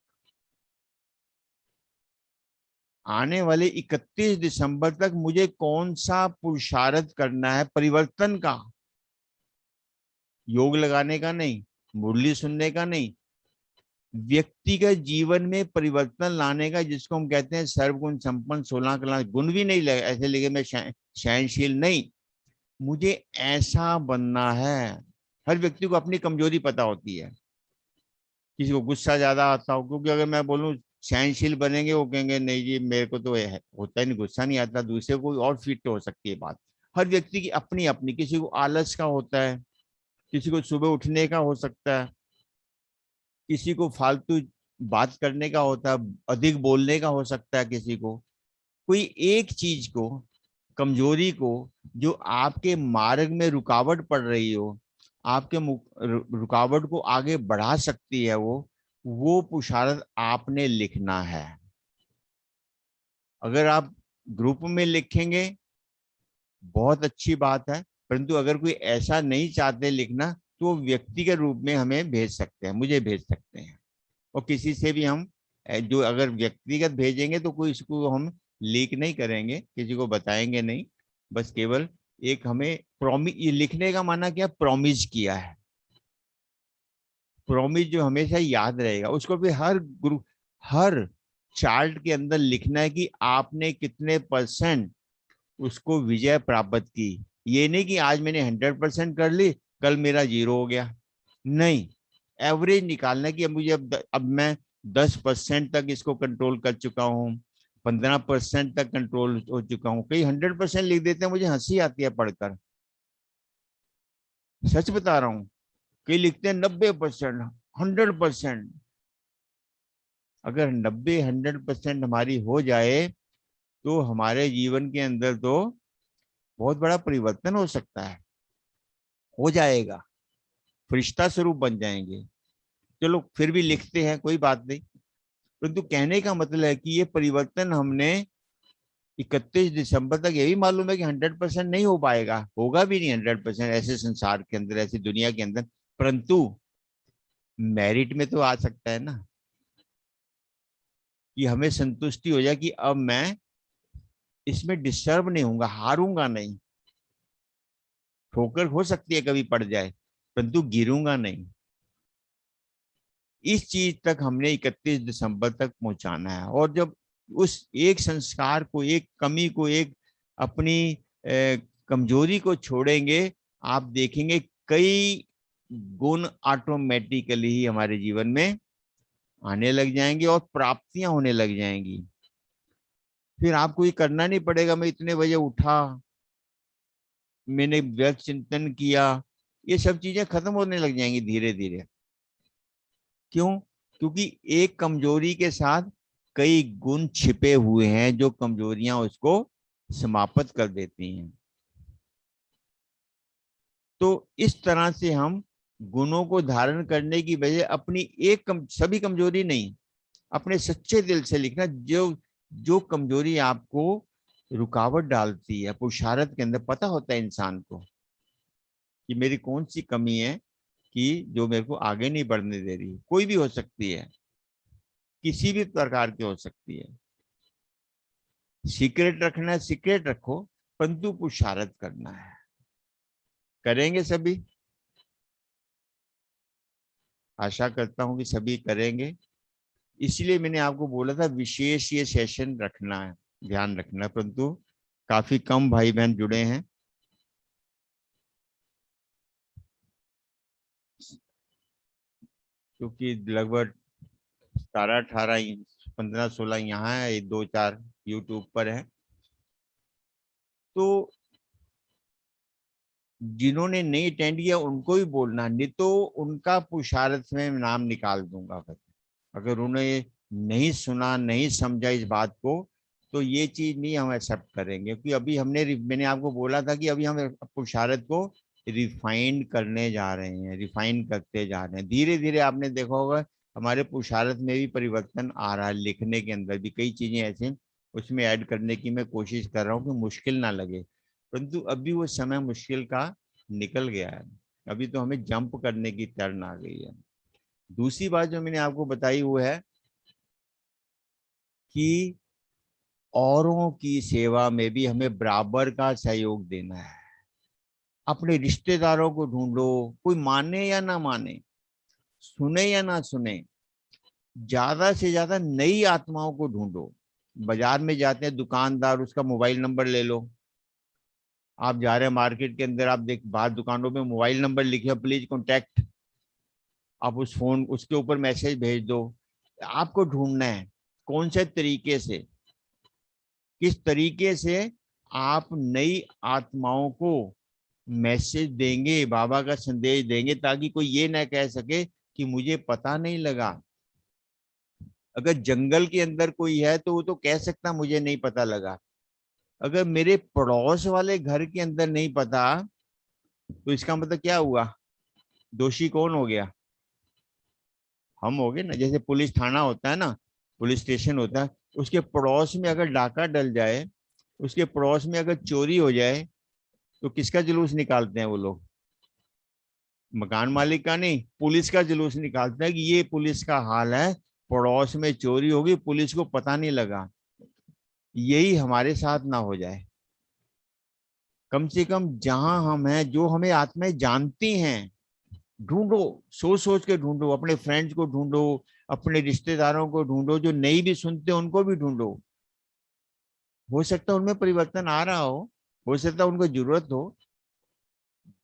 आने वाले 31 दिसंबर तक मुझे कौन सा पुरुषार्थ करना है परिवर्तन का। योग लगाने का नहीं, मुरली सुनने का नहीं, व्यक्तिगत जीवन में परिवर्तन लाने का, जिसको हम कहते हैं सर्वगुण संपन्न 16 कला गुण भी नहीं लगे ऐसे लगे मैं सहनशील नहीं, मुझे ऐसा बनना है। हर व्यक्ति को अपनी कमजोरी पता होती है, किसी को गुस्सा ज्यादा आता हो, क्योंकि अगर मैं बोलूं सहनशील बनेंगे, वो कहेंगे नहीं जी मेरे को तो होता ही नहीं, गुस्सा नहीं आता। दूसरे को और फिट हो सकती है बात। हर व्यक्ति की अपनी अपनी, किसी को आलस का होता है, किसी को सुबह उठने का हो सकता है, किसी को फालतू बात करने का होता है, अधिक बोलने का हो सकता है, किसी को कोई एक चीज को, कमजोरी को, जो आपके मार्ग में रुकावट पड़ रही हो, आपके रुकावट को आगे बढ़ा सकती है, वो पुरुषार्थ आपने लिखना है। अगर आप ग्रुप में लिखेंगे बहुत अच्छी बात है, परंतु अगर कोई ऐसा नहीं चाहते लिखना, तो वो व्यक्तिगत रूप में हमें भेज सकते हैं, मुझे भेज सकते हैं। और किसी से भी हम जो अगर व्यक्तिगत भेजेंगे तो कोई इसको हम लीक नहीं करेंगे, किसी को बताएंगे नहीं, बस केवल एक हमें प्रॉमिस, ये लिखने का माना क्या, प्रॉमिस किया है। प्रॉमिस जो हमेशा याद रहेगा, उसको भी हर ग्रुप, हर चार्ट के अंदर लिखना है कि आपने कितने परसेंट उसको विजय प्राप्त की। ये नहीं कि आज मैंने 100% कर ली, कल मेरा 0 हो गया, नहीं। एवरेज निकालना है कि अब मुझे अब मैं 10% तक इसको कंट्रोल कर चुका हूँ, 15% तक कंट्रोल हो चुका हूँ। कई 100% लिख देते हैं, मुझे हंसी आती है पढ़कर, सच बता रहा हूँ। कई लिखते हैं 90%, 100%। अगर 90-100% हमारी हो जाए, तो हमारे जीवन के अंदर तो बहुत बड़ा परिवर्तन हो सकता है, हो जाएगा, फरिश्ता स्वरूप बन जाएंगे। चलो फिर भी लिखते हैं, कोई बात नहीं। परंतु कहने का मतलब है कि ये परिवर्तन हमने 31 दिसंबर तक, यही मालूम है कि 100% नहीं हो पाएगा, होगा भी नहीं 100% ऐसे संसार के अंदर, ऐसी दुनिया के अंदर। परंतु मेरिट में तो आ सकता है ना, कि हमें संतुष्टि हो जाए कि अब मैं इसमें डिस्टर्ब नहीं होऊंगा, हारूंगा नहीं। ठोकर हो सकती है कभी पड़ जाए, परंतु गिरूंगा नहीं। इस चीज तक हमने 31 दिसंबर तक पहुंचाना है। और जब उस एक संस्कार को, एक कमी को, एक अपनी कमजोरी को छोड़ेंगे, आप देखेंगे कई गुण ऑटोमेटिकली ही हमारे जीवन में आने लग जाएंगे और प्राप्तियां होने लग जाएंगी। फिर आपको ये करना नहीं पड़ेगा मैं इतने बजे उठा, मैंने व्यर्थ चिंतन किया, ये सब चीजें खत्म होने लग जाएंगी धीरे धीरे। क्यों? क्योंकि एक कमजोरी के साथ कई गुण छिपे हुए हैं, जो कमजोरियां उसको समाप्त कर देती हैं। तो इस तरह से हम गुणों को धारण करने की वजह अपनी सभी कमजोरी नहीं, अपने सच्चे दिल से लिखना। जो जो कमजोरी आपको रुकावट डालती है, पुरुषार्थ के अंदर पता होता है इंसान को कि मेरी कौन सी कमी है कि जो मेरे को आगे नहीं बढ़ने दे रही। कोई भी हो सकती है, किसी भी प्रकार की हो सकती है। सीक्रेट रखना है सीक्रेट रखो, परंतु पुरुषार्थ करना है। करेंगे सभी, आशा करता हूं कि सभी करेंगे। इसलिए मैंने आपको बोला था विशेष ये सेशन रखना है, ध्यान रखना है। परंतु काफी कम भाई बहन जुड़े हैं। क्योंकि लगभग 17-18, 15-16 यहाँ है, 2-4 यूट्यूब पर है। तो जिन्होंने नहीं अटेंड किया उनको भी बोलना, नहीं तो उनका पुरुषार्थ में नाम निकाल दूंगा फिर। अगर उन्हें नहीं सुना, नहीं समझा इस बात को, तो ये चीज नहीं हम एक्सेप्ट करेंगे। क्योंकि अभी मैंने आपको बोला था कि अभी हम पुरुषार्थ को रिफाइंड करने जा रहे हैं, रिफाइन करते जा रहे हैं। धीरे धीरे आपने देखा होगा हमारे पुरुषार्थ में भी परिवर्तन आ रहा है। लिखने के अंदर भी कई चीजें ऐसे उसमें ऐड करने की मैं कोशिश कर रहा हूँ कि मुश्किल ना लगे। परंतु अभी वो समय मुश्किल का निकल गया है। अभी तो हमें जंप करने की टर्न आ गई है। दूसरी बात जो मैंने आपको बताई वो है कि औरों की सेवा में भी हमें बराबर का सहयोग देना है। अपने रिश्तेदारों को ढूंढो, कोई माने या ना माने, सुने या ना सुने, ज्यादा से ज्यादा नई आत्माओं को ढूंढो। बाजार में जाते हैं दुकानदार, उसका मोबाइल नंबर ले लो। आप जा रहे हैं मार्केट के अंदर, आप देख बाहर दुकानों में मोबाइल नंबर लिखे, प्लीज कॉन्टैक्ट। आप उस फोन उसके ऊपर मैसेज भेज दो। आपको ढूंढना है कौन से तरीके से, किस तरीके से आप नई आत्माओं को मैसेज देंगे, बाबा का संदेश देंगे, ताकि कोई ये ना कह सके कि मुझे पता नहीं लगा। अगर जंगल के अंदर कोई है तो वो तो कह सकता मुझे नहीं पता लगा। अगर मेरे पड़ोस वाले घर के अंदर नहीं पता, तो इसका मतलब क्या हुआ? दोषी कौन हो गया? हम हो गए ना। जैसे पुलिस थाना होता है ना, पुलिस स्टेशन होता है, उसके पड़ोस में अगर डाका डल जाए, उसके पड़ोस में अगर चोरी हो जाए, तो किसका जुलूस निकालते हैं वो लोग? मकान मालिक का नहीं, पुलिस का जुलूस निकालते हैं कि ये पुलिस का हाल है, पड़ोस में चोरी होगी, पुलिस को पता नहीं लगा। यही हमारे साथ ना हो जाए। कम से कम जहां हम हैं, जो हमें आत्माएं जानती हैं, ढूंढो। सोच सोच के ढूंढो, अपने फ्रेंड्स को ढूंढो, अपने रिश्तेदारों को ढूंढो, जो नहीं भी सुनते उनको भी ढूंढो। हो सकता है उनमें परिवर्तन आ रहा हो सकता है उनको जरूरत हो।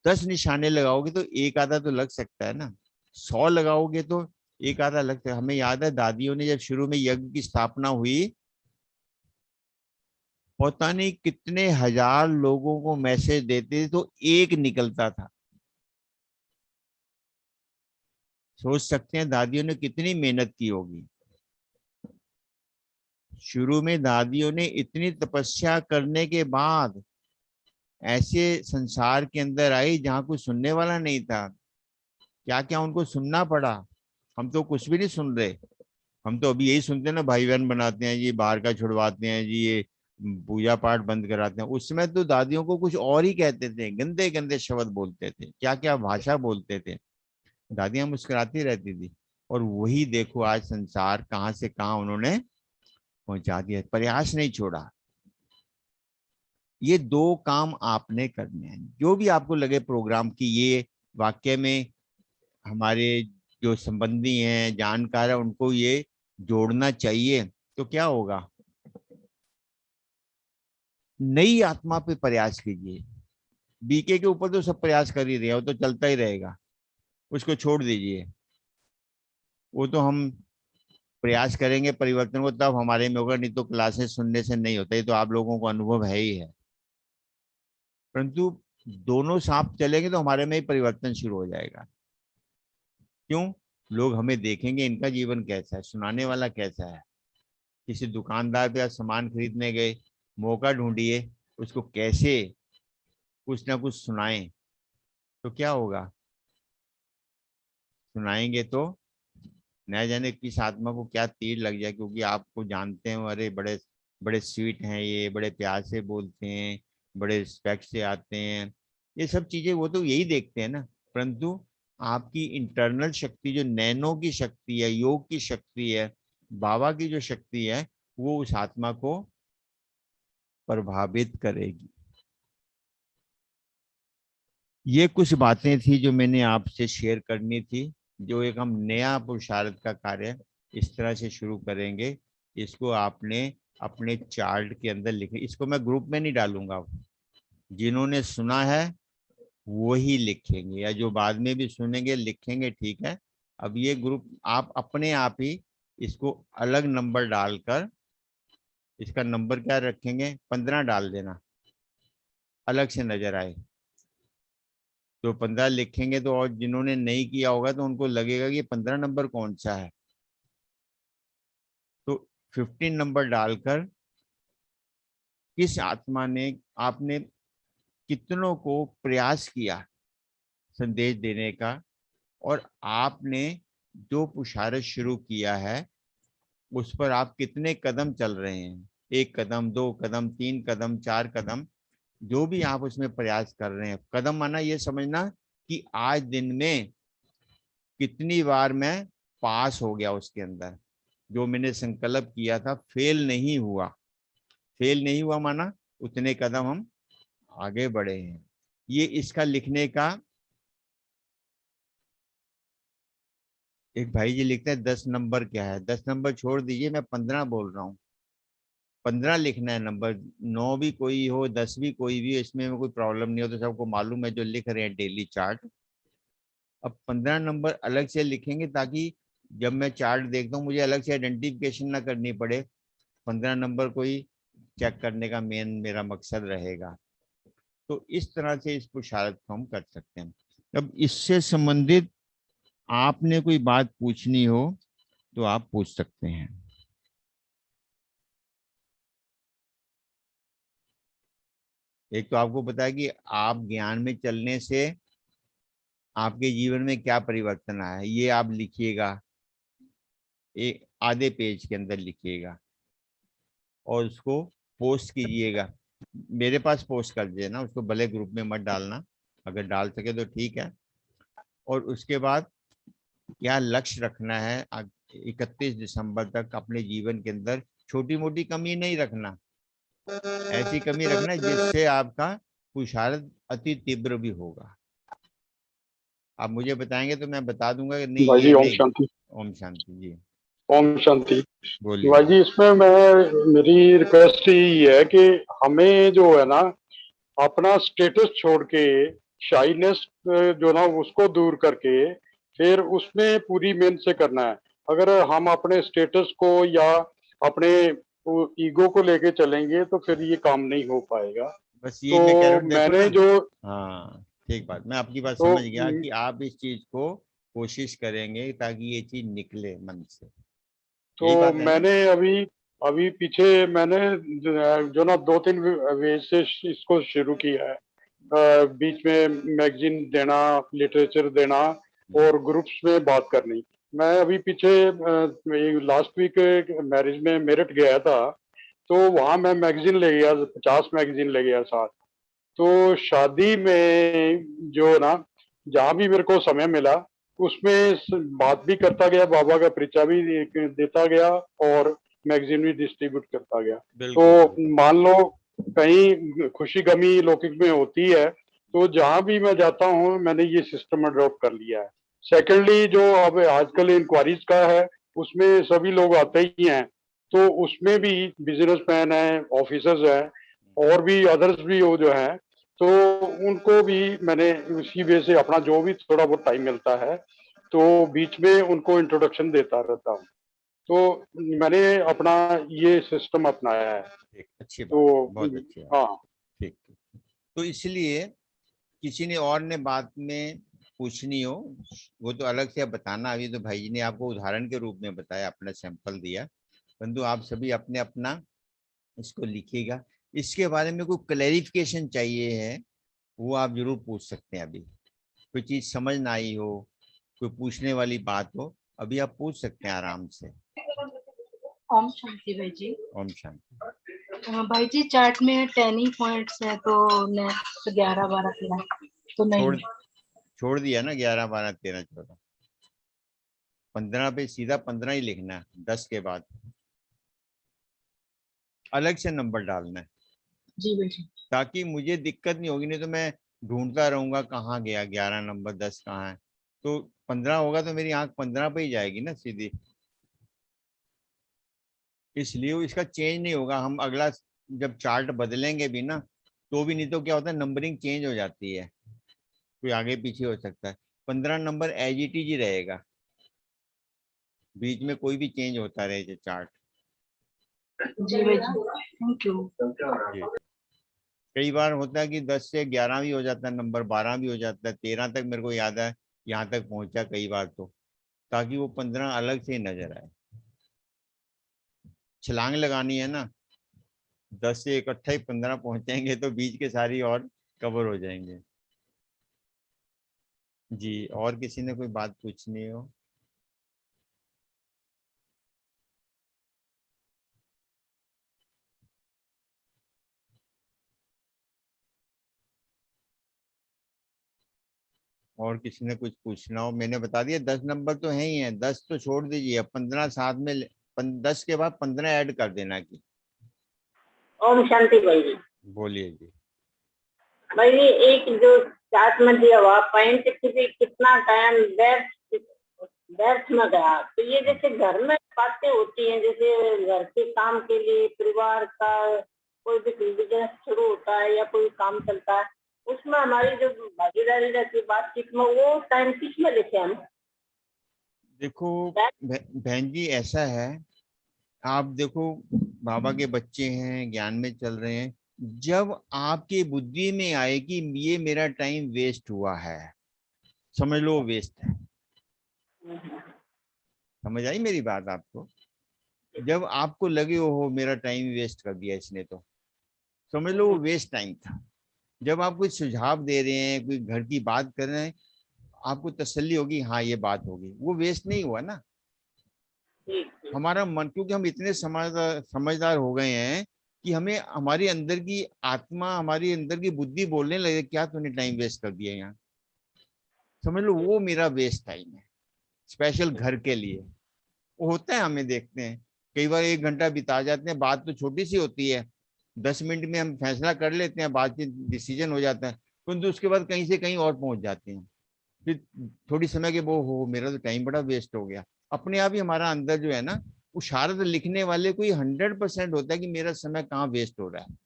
10 निशाने लगाओगे तो एक आधा तो लग सकता है ना। 100 लगाओगे तो एक आधा लगता है। हमें याद है दादियों ने जब शुरू में यज्ञ की स्थापना हुई, पता नहीं कितने हजार लोगों को मैसेज देते थे तो एक निकलता था। सोच सकते हैं दादियों ने कितनी मेहनत की होगी। शुरू में दादियों ने इतनी तपस्या करने के बाद ऐसे संसार के अंदर आई जहां कुछ सुनने वाला नहीं था। क्या क्या उनको सुनना पड़ा। हम तो कुछ भी नहीं सुन रहे। हम तो अभी यही सुनते हैं ना, भाई बहन बनाते हैं जी, बाहर का छुड़वाते हैं जी, ये पूजा पाठ बंद कराते हैं। उस समय तो दादियों को कुछ और ही कहते थे, गंदे गंदे शब्द बोलते थे, क्या क्या भाषा बोलते थे। दादियां मुस्कुराती रहती थी। और वही देखो आज संसार कहाँ से कहाँ उन्होंने पहुंचा दिया, प्रयास नहीं छोड़ा। ये दो काम आपने करने हैं, जो भी आपको लगे प्रोग्राम की ये वाक्य में हमारे जो संबंधी हैं, जानकार है, उनको ये जोड़ना चाहिए। तो क्या होगा? नई आत्मा पे प्रयास कीजिए। बीके के ऊपर तो सब प्रयास कर ही रहे हैं, वो तो चलता ही रहेगा, उसको छोड़ दीजिए। वो तो हम प्रयास करेंगे परिवर्तन को तब हमारे में होगा, नहीं तो क्लासेस सुनने से नहीं होता। ये तो आप लोगों को अनुभव है ही है। परंतु दोनों साथ चलेंगे तो हमारे में ही परिवर्तन शुरू हो जाएगा। क्यों? लोग हमें देखेंगे, इनका जीवन कैसा है, सुनाने वाला कैसा है। किसी दुकानदार पे आप सामान खरीदने गए, मौका ढूंढिए उसको कैसे कुछ ना कुछ सुनाएं, तो क्या होगा? सुनाएंगे तो न जाने किस आत्मा को क्या तीर लग जाए, क्योंकि आपको जानते हैं, अरे बड़े बड़े स्वीट हैं, ये बड़े प्यार से बोलते हैं, बड़े रिस्पेक्ट से आते हैं, ये सब चीजें वो तो यही देखते हैं ना। परंतु आपकी इंटरनल शक्ति, जो नैनो की शक्ति है, योग की शक्ति है, बाबा की जो शक्ति है, वो उस आत्मा को प्रभावित करेगी। ये कुछ बातें थी जो मैंने आपसे शेयर करनी थी। जो एक हम नया पुरुषार्थ का कार्य इस तरह से शुरू करेंगे, इसको आपने अपने चार्ट के अंदर लिखे। इसको मैं ग्रुप में नहीं डालूंगा, जिन्होंने सुना है वो ही लिखेंगे, या जो बाद में भी सुनेंगे लिखेंगे, ठीक है। अब ये ग्रुप आप अपने आप ही इसको अलग नंबर डालकर, इसका नंबर क्या रखेंगे, 15 डाल देना, अलग से नजर आए। तो 15 लिखेंगे तो, और जिन्होंने नहीं किया होगा तो उनको लगेगा कि 15 नंबर कौन सा है। तो 15 नंबर डालकर, किस आत्मा ने, आपने कितनों को प्रयास किया संदेश देने का, और आपने जो पुरुषार्थ शुरू किया है उस पर आप कितने कदम चल रहे हैं, 1 कदम, 2 कदम, 3 कदम, 4 कदम, जो भी आप उसमें प्रयास कर रहे हैं। कदम माना ये समझना कि आज दिन में कितनी बार मैं पास हो गया उसके अंदर, जो मैंने संकल्प किया था फेल नहीं हुआ। फेल नहीं हुआ माना उतने कदम हम आगे बढ़े हैं। ये इसका लिखने का, एक भाई जी लिखते हैं 10 नंबर क्या है। 10 नंबर छोड़ दीजिए, मैं 15 बोल रहा हूँ। 15 लिखना है नंबर, 9 भी कोई हो, 10 भी कोई भी हो, इसमें कोई प्रॉब्लम नहीं हो। तो सबको मालूम है जो लिख रहे हैं डेली चार्ट। अब 15 नंबर अलग से लिखेंगे, ताकि जब मैं चार्ट देखता हूँ मुझे अलग से आइडेंटिफिकेशन ना करनी पड़े। 15 नंबर कोई चेक करने का मेन मेरा मकसद रहेगा। तो इस तरह से इस पुरुषार्थ को हम कर सकते हैं। अब इससे संबंधित आपने कोई बात पूछनी हो तो आप पूछ सकते हैं। एक तो आपको पता है कि आप ज्ञान में चलने से आपके जीवन में क्या परिवर्तन आया है, ये आप लिखिएगा, एक आधे पेज के अंदर लिखिएगा और उसको पोस्ट कीजिएगा। मेरे पास पोस्ट कर देना उसको, भले ग्रुप में मत डालना, अगर डाल सके तो ठीक है। और उसके बाद क्या लक्ष्य रखना है, 31 दिसंबर तक अपने जीवन के अंदर छोटी मोटी कमी नहीं रखना, ऐसी कमी रखना जिससे आपका पुरुषार्थ अति तीव्र भी होगा। आप मुझे बताएंगे तो मैं बता दूंगा कि नहीं भाई ये जी ओम नहीं। शांति। ओम शांति जी। ओम शांति। बोलिए। भाई जी इसमें मेरी रिक्वेस्ट यही है कि हमें जो है ना अपना स्टेटस छोड़ के शाइनेस जो ना उसको दूर करके फिर उसमें पूरी मेहनत से करना है। अगर हम अपने स्टेटस को या अपने ईगो को लेके चलेंगे तो फिर ये काम नहीं हो पाएगा। बस ये तो मैं कह रहा हूँ, देखो ना। मैंने जो हाँ ठीक बात, मैं आपकी बात तो समझ गया कि आप इस चीज को कोशिश करेंगे ताकि ये चीज निकले मन से। यही तो बात है ना। मैंने अभी अभी पीछे मैंने जो ना 2-3 वे से इसको शुरू किया है। बीच में मैगजीन देना, लिटरेचर देना और ग्रुप्स में बात करनी। मैं अभी पीछे लास्ट वीक मैरिज में मेरठ गया था, तो वहां मैं मैगजीन ले गया, 50 मैगजीन ले गया साथ। तो शादी में जो ना जहाँ भी मेरे को समय मिला उसमें बात भी करता गया, बाबा का परिचय भी देता गया और मैगजीन भी डिस्ट्रीब्यूट करता गया। बिल्कुल तो बिल्कुल। मान लो कहीं खुशी गमी लौकिक में होती है तो जहां भी मैं जाता हूँ मैंने ये सिस्टम अडॉप्ट कर लिया है। सेकेंडली जो अब आजकल इंक्वायरीज का है उसमें सभी लोग आते ही हैं, तो उसमें भी बिजनेसमैन है, ऑफिसर्स हैं और भी अदर्स भी वो जो है, तो उनको भी मैंने उसी वे से अपना जो भी थोड़ा बहुत टाइम मिलता है तो बीच में उनको इंट्रोडक्शन देता रहता हूँ। तो मैंने अपना ये सिस्टम अपनाया है। ठीक, अच्छी तो बात है, बहुत अच्छी बात। हाँ। ठीक ठीक। तो इसलिए किसी ने और ने बात में पूछनी हो, वो तो अलग से आप बताना। अभी तो भाई जी ने आपको उदाहरण के रूप में बताया, अपना सैंपल दिया, परंतु आप सभी अपने अपना इसको लिखिएगा। इसके बारे में कोई क्लैरिफिकेशन चाहिए है वो आप जरूर पूछ सकते हैं। अभी कोई चीज समझ ना आई हो कोई पूछने वाली बात हो अभी आप पूछ सकते हैं आराम से। ओम शांति भाई जी। ओम शांति। भाई जी चार्ट में 10 पॉइंट्स है तो नेक्स्ट 11 12 13 तो नहीं। छोड़ दिया ना 11 12 13 14 15 पे सीधा 15 ही लिखना है 10 के बाद अलग से नंबर डालना है जी भाई जी। ताकि मुझे दिक्कत नहीं होगी, नहीं तो मैं ढूंढता रहूंगा कहाँ गया 11 नंबर 10 कहाँ है। तो 15 होगा तो मेरी आंख 15 पे ही जाएगी ना सीधी, इसलिए वो इसका चेंज नहीं होगा। हम अगला जब चार्ट बदलेंगे भी ना तो भी, नहीं तो क्या होता है नंबरिंग चेंज हो जाती है, कोई आगे पीछे हो सकता है। 15 नंबर एज इट इज ही रहेगा, बीच में कोई भी चेंज होता रहे चार्ट। जी भाई जी थैंक यू। जी कई बार होता है कि 10 से 11 भी हो जाता है नंबर, 12 भी हो जाता है, 13 तक मेरे को याद है यहाँ तक पहुंचा कई बार, तो ताकि वो 15 अलग से ही नजर आए। छलांग लगानी है ना, 10 से इकट्ठा ही 15 पहुंचेंगे तो बीच के सारी और कवर हो जाएंगे। जी और किसी ने कोई बात पूछनी हो? और किसी ने कुछ पूछना हो? मैंने बता दिया 10 नंबर तो है ही है, 10 तो छोड़ दीजिए, अब 15 साथ में 10 के बाद 15 ऐड कर देना की। ओम शांति भाई जी। बोलिए जी। भाई जी एक जो चार्ट में दिया हुआ पॉइंट कितना टाइम व्यर्थ में गया, तो ये जैसे घर में बातें होती हैं, जैसे घर के काम के लिए परिवार का कोई भी बिजनेस शुरू होता है या कोई काम चलता है, उसमें हमारी जो भागीदारी रहती है बातचीत में, वो टाइम किस में लिखे हम? देखो बहन जी ऐसा है, आप देखो बाबा के बच्चे हैं, ज्ञान में चल रहे हैं, जब आपकी बुद्धि में आए कि ये मेरा टाइम वेस्ट हुआ है, समझ लो वेस्ट है। समझ आई मेरी बात आपको? जब आपको लगे हो मेरा टाइम वेस्ट कर दिया इसने, तो समझ लो वो वेस्ट टाइम था। जब आप कोई सुझाव दे रहे हैं, कोई घर की बात कर रहे हैं, आपको तसल्ली होगी हाँ ये बात होगी, वो वेस्ट नहीं हुआ ना। हमारा मन, क्योंकि हम इतने समझदार हो गए हैं कि हमें हमारी अंदर की आत्मा, हमारी अंदर की बुद्धि बोलने लगे क्या तूने टाइम वेस्ट कर दिया यहाँ, समझ लो वो मेरा वेस्ट टाइम है स्पेशल घर के लिए। वो होता है, हमें देखते हैं कई बार 1 घंटा बिता जाते हैं, बात तो छोटी सी होती है, 10 मिनट में हम फैसला कर लेते हैं, बातचीत डिसीजन हो जाता है, परंतु उसके बाद कहीं से कहीं और पहुंच जाते हैं। फिर थोड़ी समय के वो हो मेरा तो टाइम बड़ा वेस्ट हो गया। अपने आप ही हमारा अंदर जो है ना, वो शारद लिखने वाले को 100% होता है कि मेरा समय कहाँ वेस्ट हो रहा है,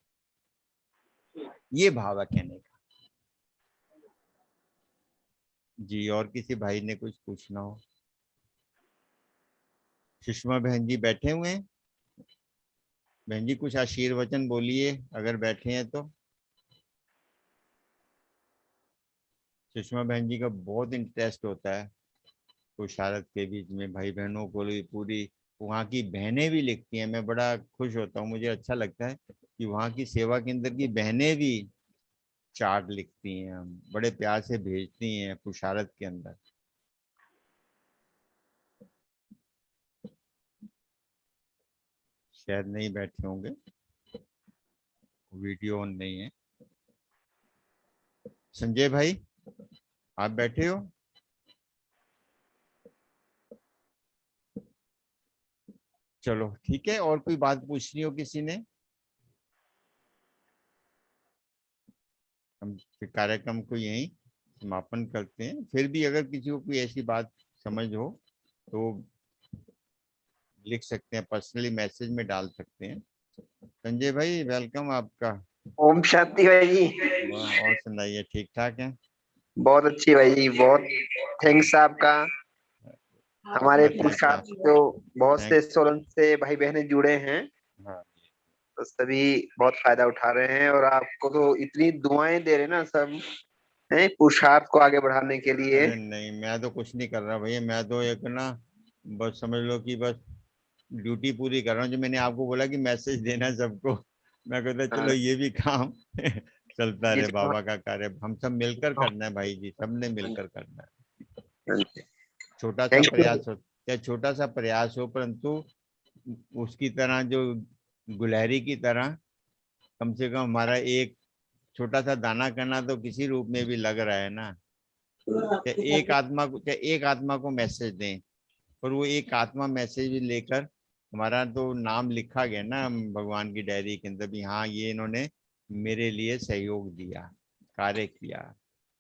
ये भाव है कहने का। जी और किसी भाई ने कुछ पूछना हो? सुषमा बहन जी बैठे हुए हैं, बहन जी कुछ आशीर्वचन बोलिए अगर बैठे हैं तो। सुषमा बहन जी का बहुत इंटरेस्ट होता है पुरुषार्थ के बीच में, भाई बहनों को पूरी, वहाँ की बहनें भी लिखती हैं, मैं बड़ा खुश होता हूँ, मुझे अच्छा लगता है कि वहाँ की सेवा केंद्र की बहनें भी चार्ट लिखती हैं, हम बड़े प्यार से भेजती हैं पुरुषार्थ के अंदर। शायद नहीं बैठे होंगे, वीडियो ऑन नहीं है। संजय भाई आप बैठे हो? चलो ठीक है, और कोई बात पूछनी हो किसी ने? हम फिर कार्यक्रम को यहीं समापन करते हैं, फिर भी अगर किसी को कोई ऐसी बात समझ हो तो लिख सकते हैं, पर्सनली मैसेज में डाल सकते हैं। संजय भाई वेलकम आपका। ओम शांति भाई जी। और सुनाइए, ठीक ठाक है? बहुत अच्छी भाई जी, बहुत थैंक्स आपका। हमारे अच्छा पुरुषार्थ अच्छा, जो बहुत से थैंक्स। सोलन से भाई बहनें जुड़े हैं, हाँ तो सभी बहुत फायदा उठा रहे हैं, और आपको तो इतनी दुआएं दे रहे हैं ना सब, हैं पुरुषार्थ को आगे बढ़ाने के लिए। अरे नहीं, मैं तो कुछ नहीं कर रहा भैया, मैं तो एक ना बस समझ लो कि बस ड्यूटी पूरी कर रहा हूँ। जो मैंने आपको बोला कि मैसेज देना है सबको, मैं कहता चलो हाँ, ये भी काम चलता ये रहे, तो बाबा का कार्य हम सब मिलकर करना है भाई जी, सबने मिलकर करना है। छोटा सा Thank you. प्रयास हो, चाहे छोटा सा प्रयास हो, परंतु उसकी तरह जो गुलहरी की तरह कम से कम हमारा एक छोटा सा दाना करना तो किसी रूप में भी लग रहा है ना। चाहे एक आत्मा को मैसेज दें, और वो एक आत्मा मैसेज लेकर हमारा तो नाम लिखा गया ना भगवान की डायरी के अंदर भी, हाँ ये इन्होंने मेरे लिए सहयोग दिया, कार्य किया।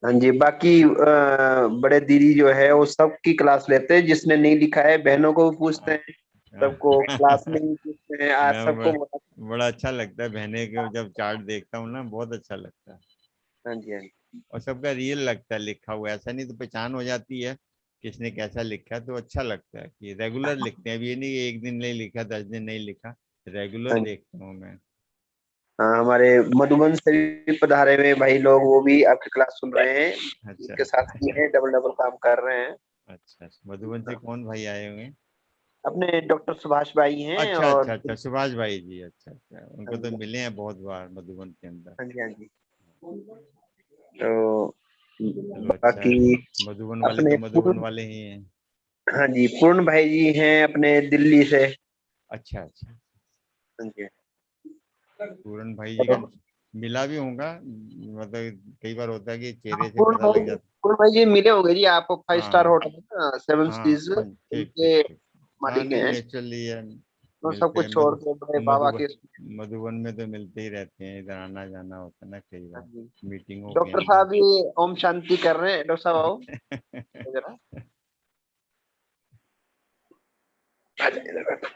हाँ जी, बाकी बड़े दीदी जो है वो सबकी क्लास लेते हैं, जिसने नहीं लिखा है बहनों को भी पूछते हैं, सबको क्लास में ही पूछते हैं, आज मैं सबको बड़ा अच्छा लगता है बहने को जब चार्ट देखता हूँ ना, बहुत अच्छा लगता है। हाँ जी, हाँ जी। और सबका रियल लगता है लिखा हुआ, ऐसा नहीं तो पहचान हो जाती है किसने कैसा लिखा है, तो अच्छा लगता है कि रेगुलर लिखते हैं। अब ये नहीं कि एक दिन नहीं लिखा, 10 दिन नहीं लिखा, रेगुलर हाँ, देखता हूँ मैं। हाँ, हमारे मधुबन से भी पधारे हुए भाई लोग, वो भी आपकी क्लास सुन रहे हैं, अच्छा उनके साथ ही हैं, डबल डबल काम कर रहे हैं। अच्छा, मधुबन से कौन भाई आए हुए हैं? अपने डॉक्टर सुभाष भाई हैं, अच्छा और अच्छा अच्छा, सुभाष भाई जी, अच्छा अच्छा, हाँ उनको तो जी, मिले हैं बहुत बार मधुबन के अंदर। हाँ जी, हाँ जी। तो चलो अच्छा है, बाकी मधुबन वाले अपने तो मधुबन वाले ही हैं। हाँ जी, पूर्ण भाई जी हैं अपने दिल्ली से। अच्छा अच्छा, हाँ जी। पूरन भाई जी का मिला भी होगा, मतलब कई बार होता है कि चेहरे से पूर्ण पता भाई लग जी, जाता। पूर्ण भाई जी मिले होंगे जी, आप 5 स्टार हाँ होटल है ना, सेवन हाँ सीज हाँ, ठीक ठीक उनके ठीक। हाँ मालिक नहीं, हैं। नेचुरली है, तो सब मिलते हैं कुछ छोड़ के बड़े बाबा मधुबन के। मधुबन में तो मिलते ही रहते हैं, इधर आना जाना होता है ना कई हाँ बार जी। मीटिंगों के डॉक्टर अंदर। साहब भी ओम शांति कर रहे हैं, डॉक्टर साहब आओ जरा। आ जाइए इधर।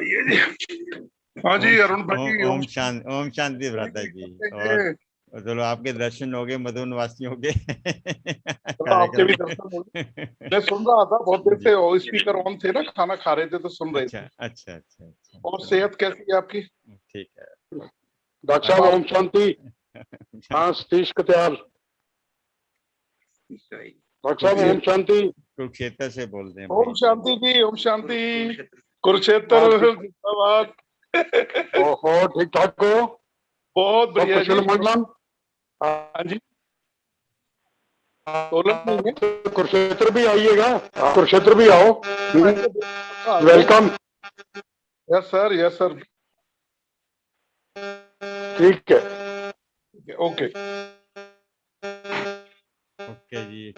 ये जी। हाँ जी अरुण भाई, ओम शांति भ्राता जी। और चलो आपके दर्शन हो गए मधुबन वासियों के चलो आपके भी कार्यक्रम दर्शन हो गए। में। मैं सुन रहा था बहुत देर जी, से, और स्पीकर ऑन थे ना, खाना खा रहे थे तो सुन रहे अच्छा थे। अच्छा अच्छा अच्छा, और चलो सेहत कैसी है आपकी? ठीक है। डॉक्टर अब साहब आप ओम शांति। हाँ सतीश कत्याल। डॉक्टर साहब ओम शांति। कुरुक्षेत्र से बोल रहे हैं ओम भाई जी। शांति जी, ओम शांति। कुरुक्षेत्र जिंदाबाद। ओहो, ठीक ठाक हो? बहुत बढ़िया जी। मंडलम। हाँ जी, सोलन में ही है। कुरुक्षेत्र भी आइएगा, कुरुक्षेत्र भी आओ। Welcome. Yes sir, yes sir. ठीक है, ओके। ओके जी,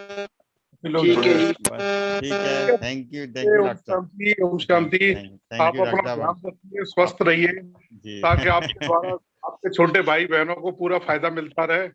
ठीक है जी। बस ठीक है, थैंक यू ओम डॉक्टर। शांति, ओम थैंक शांति। थैंक आप यू अपना डॉक्टर साहब। ध्यान रखिए, स्वस्थ आप रहिए, जी ताकि आपके द्वारा आपके छोटे भाई बहनों को पूरा फायदा मिलता रहे।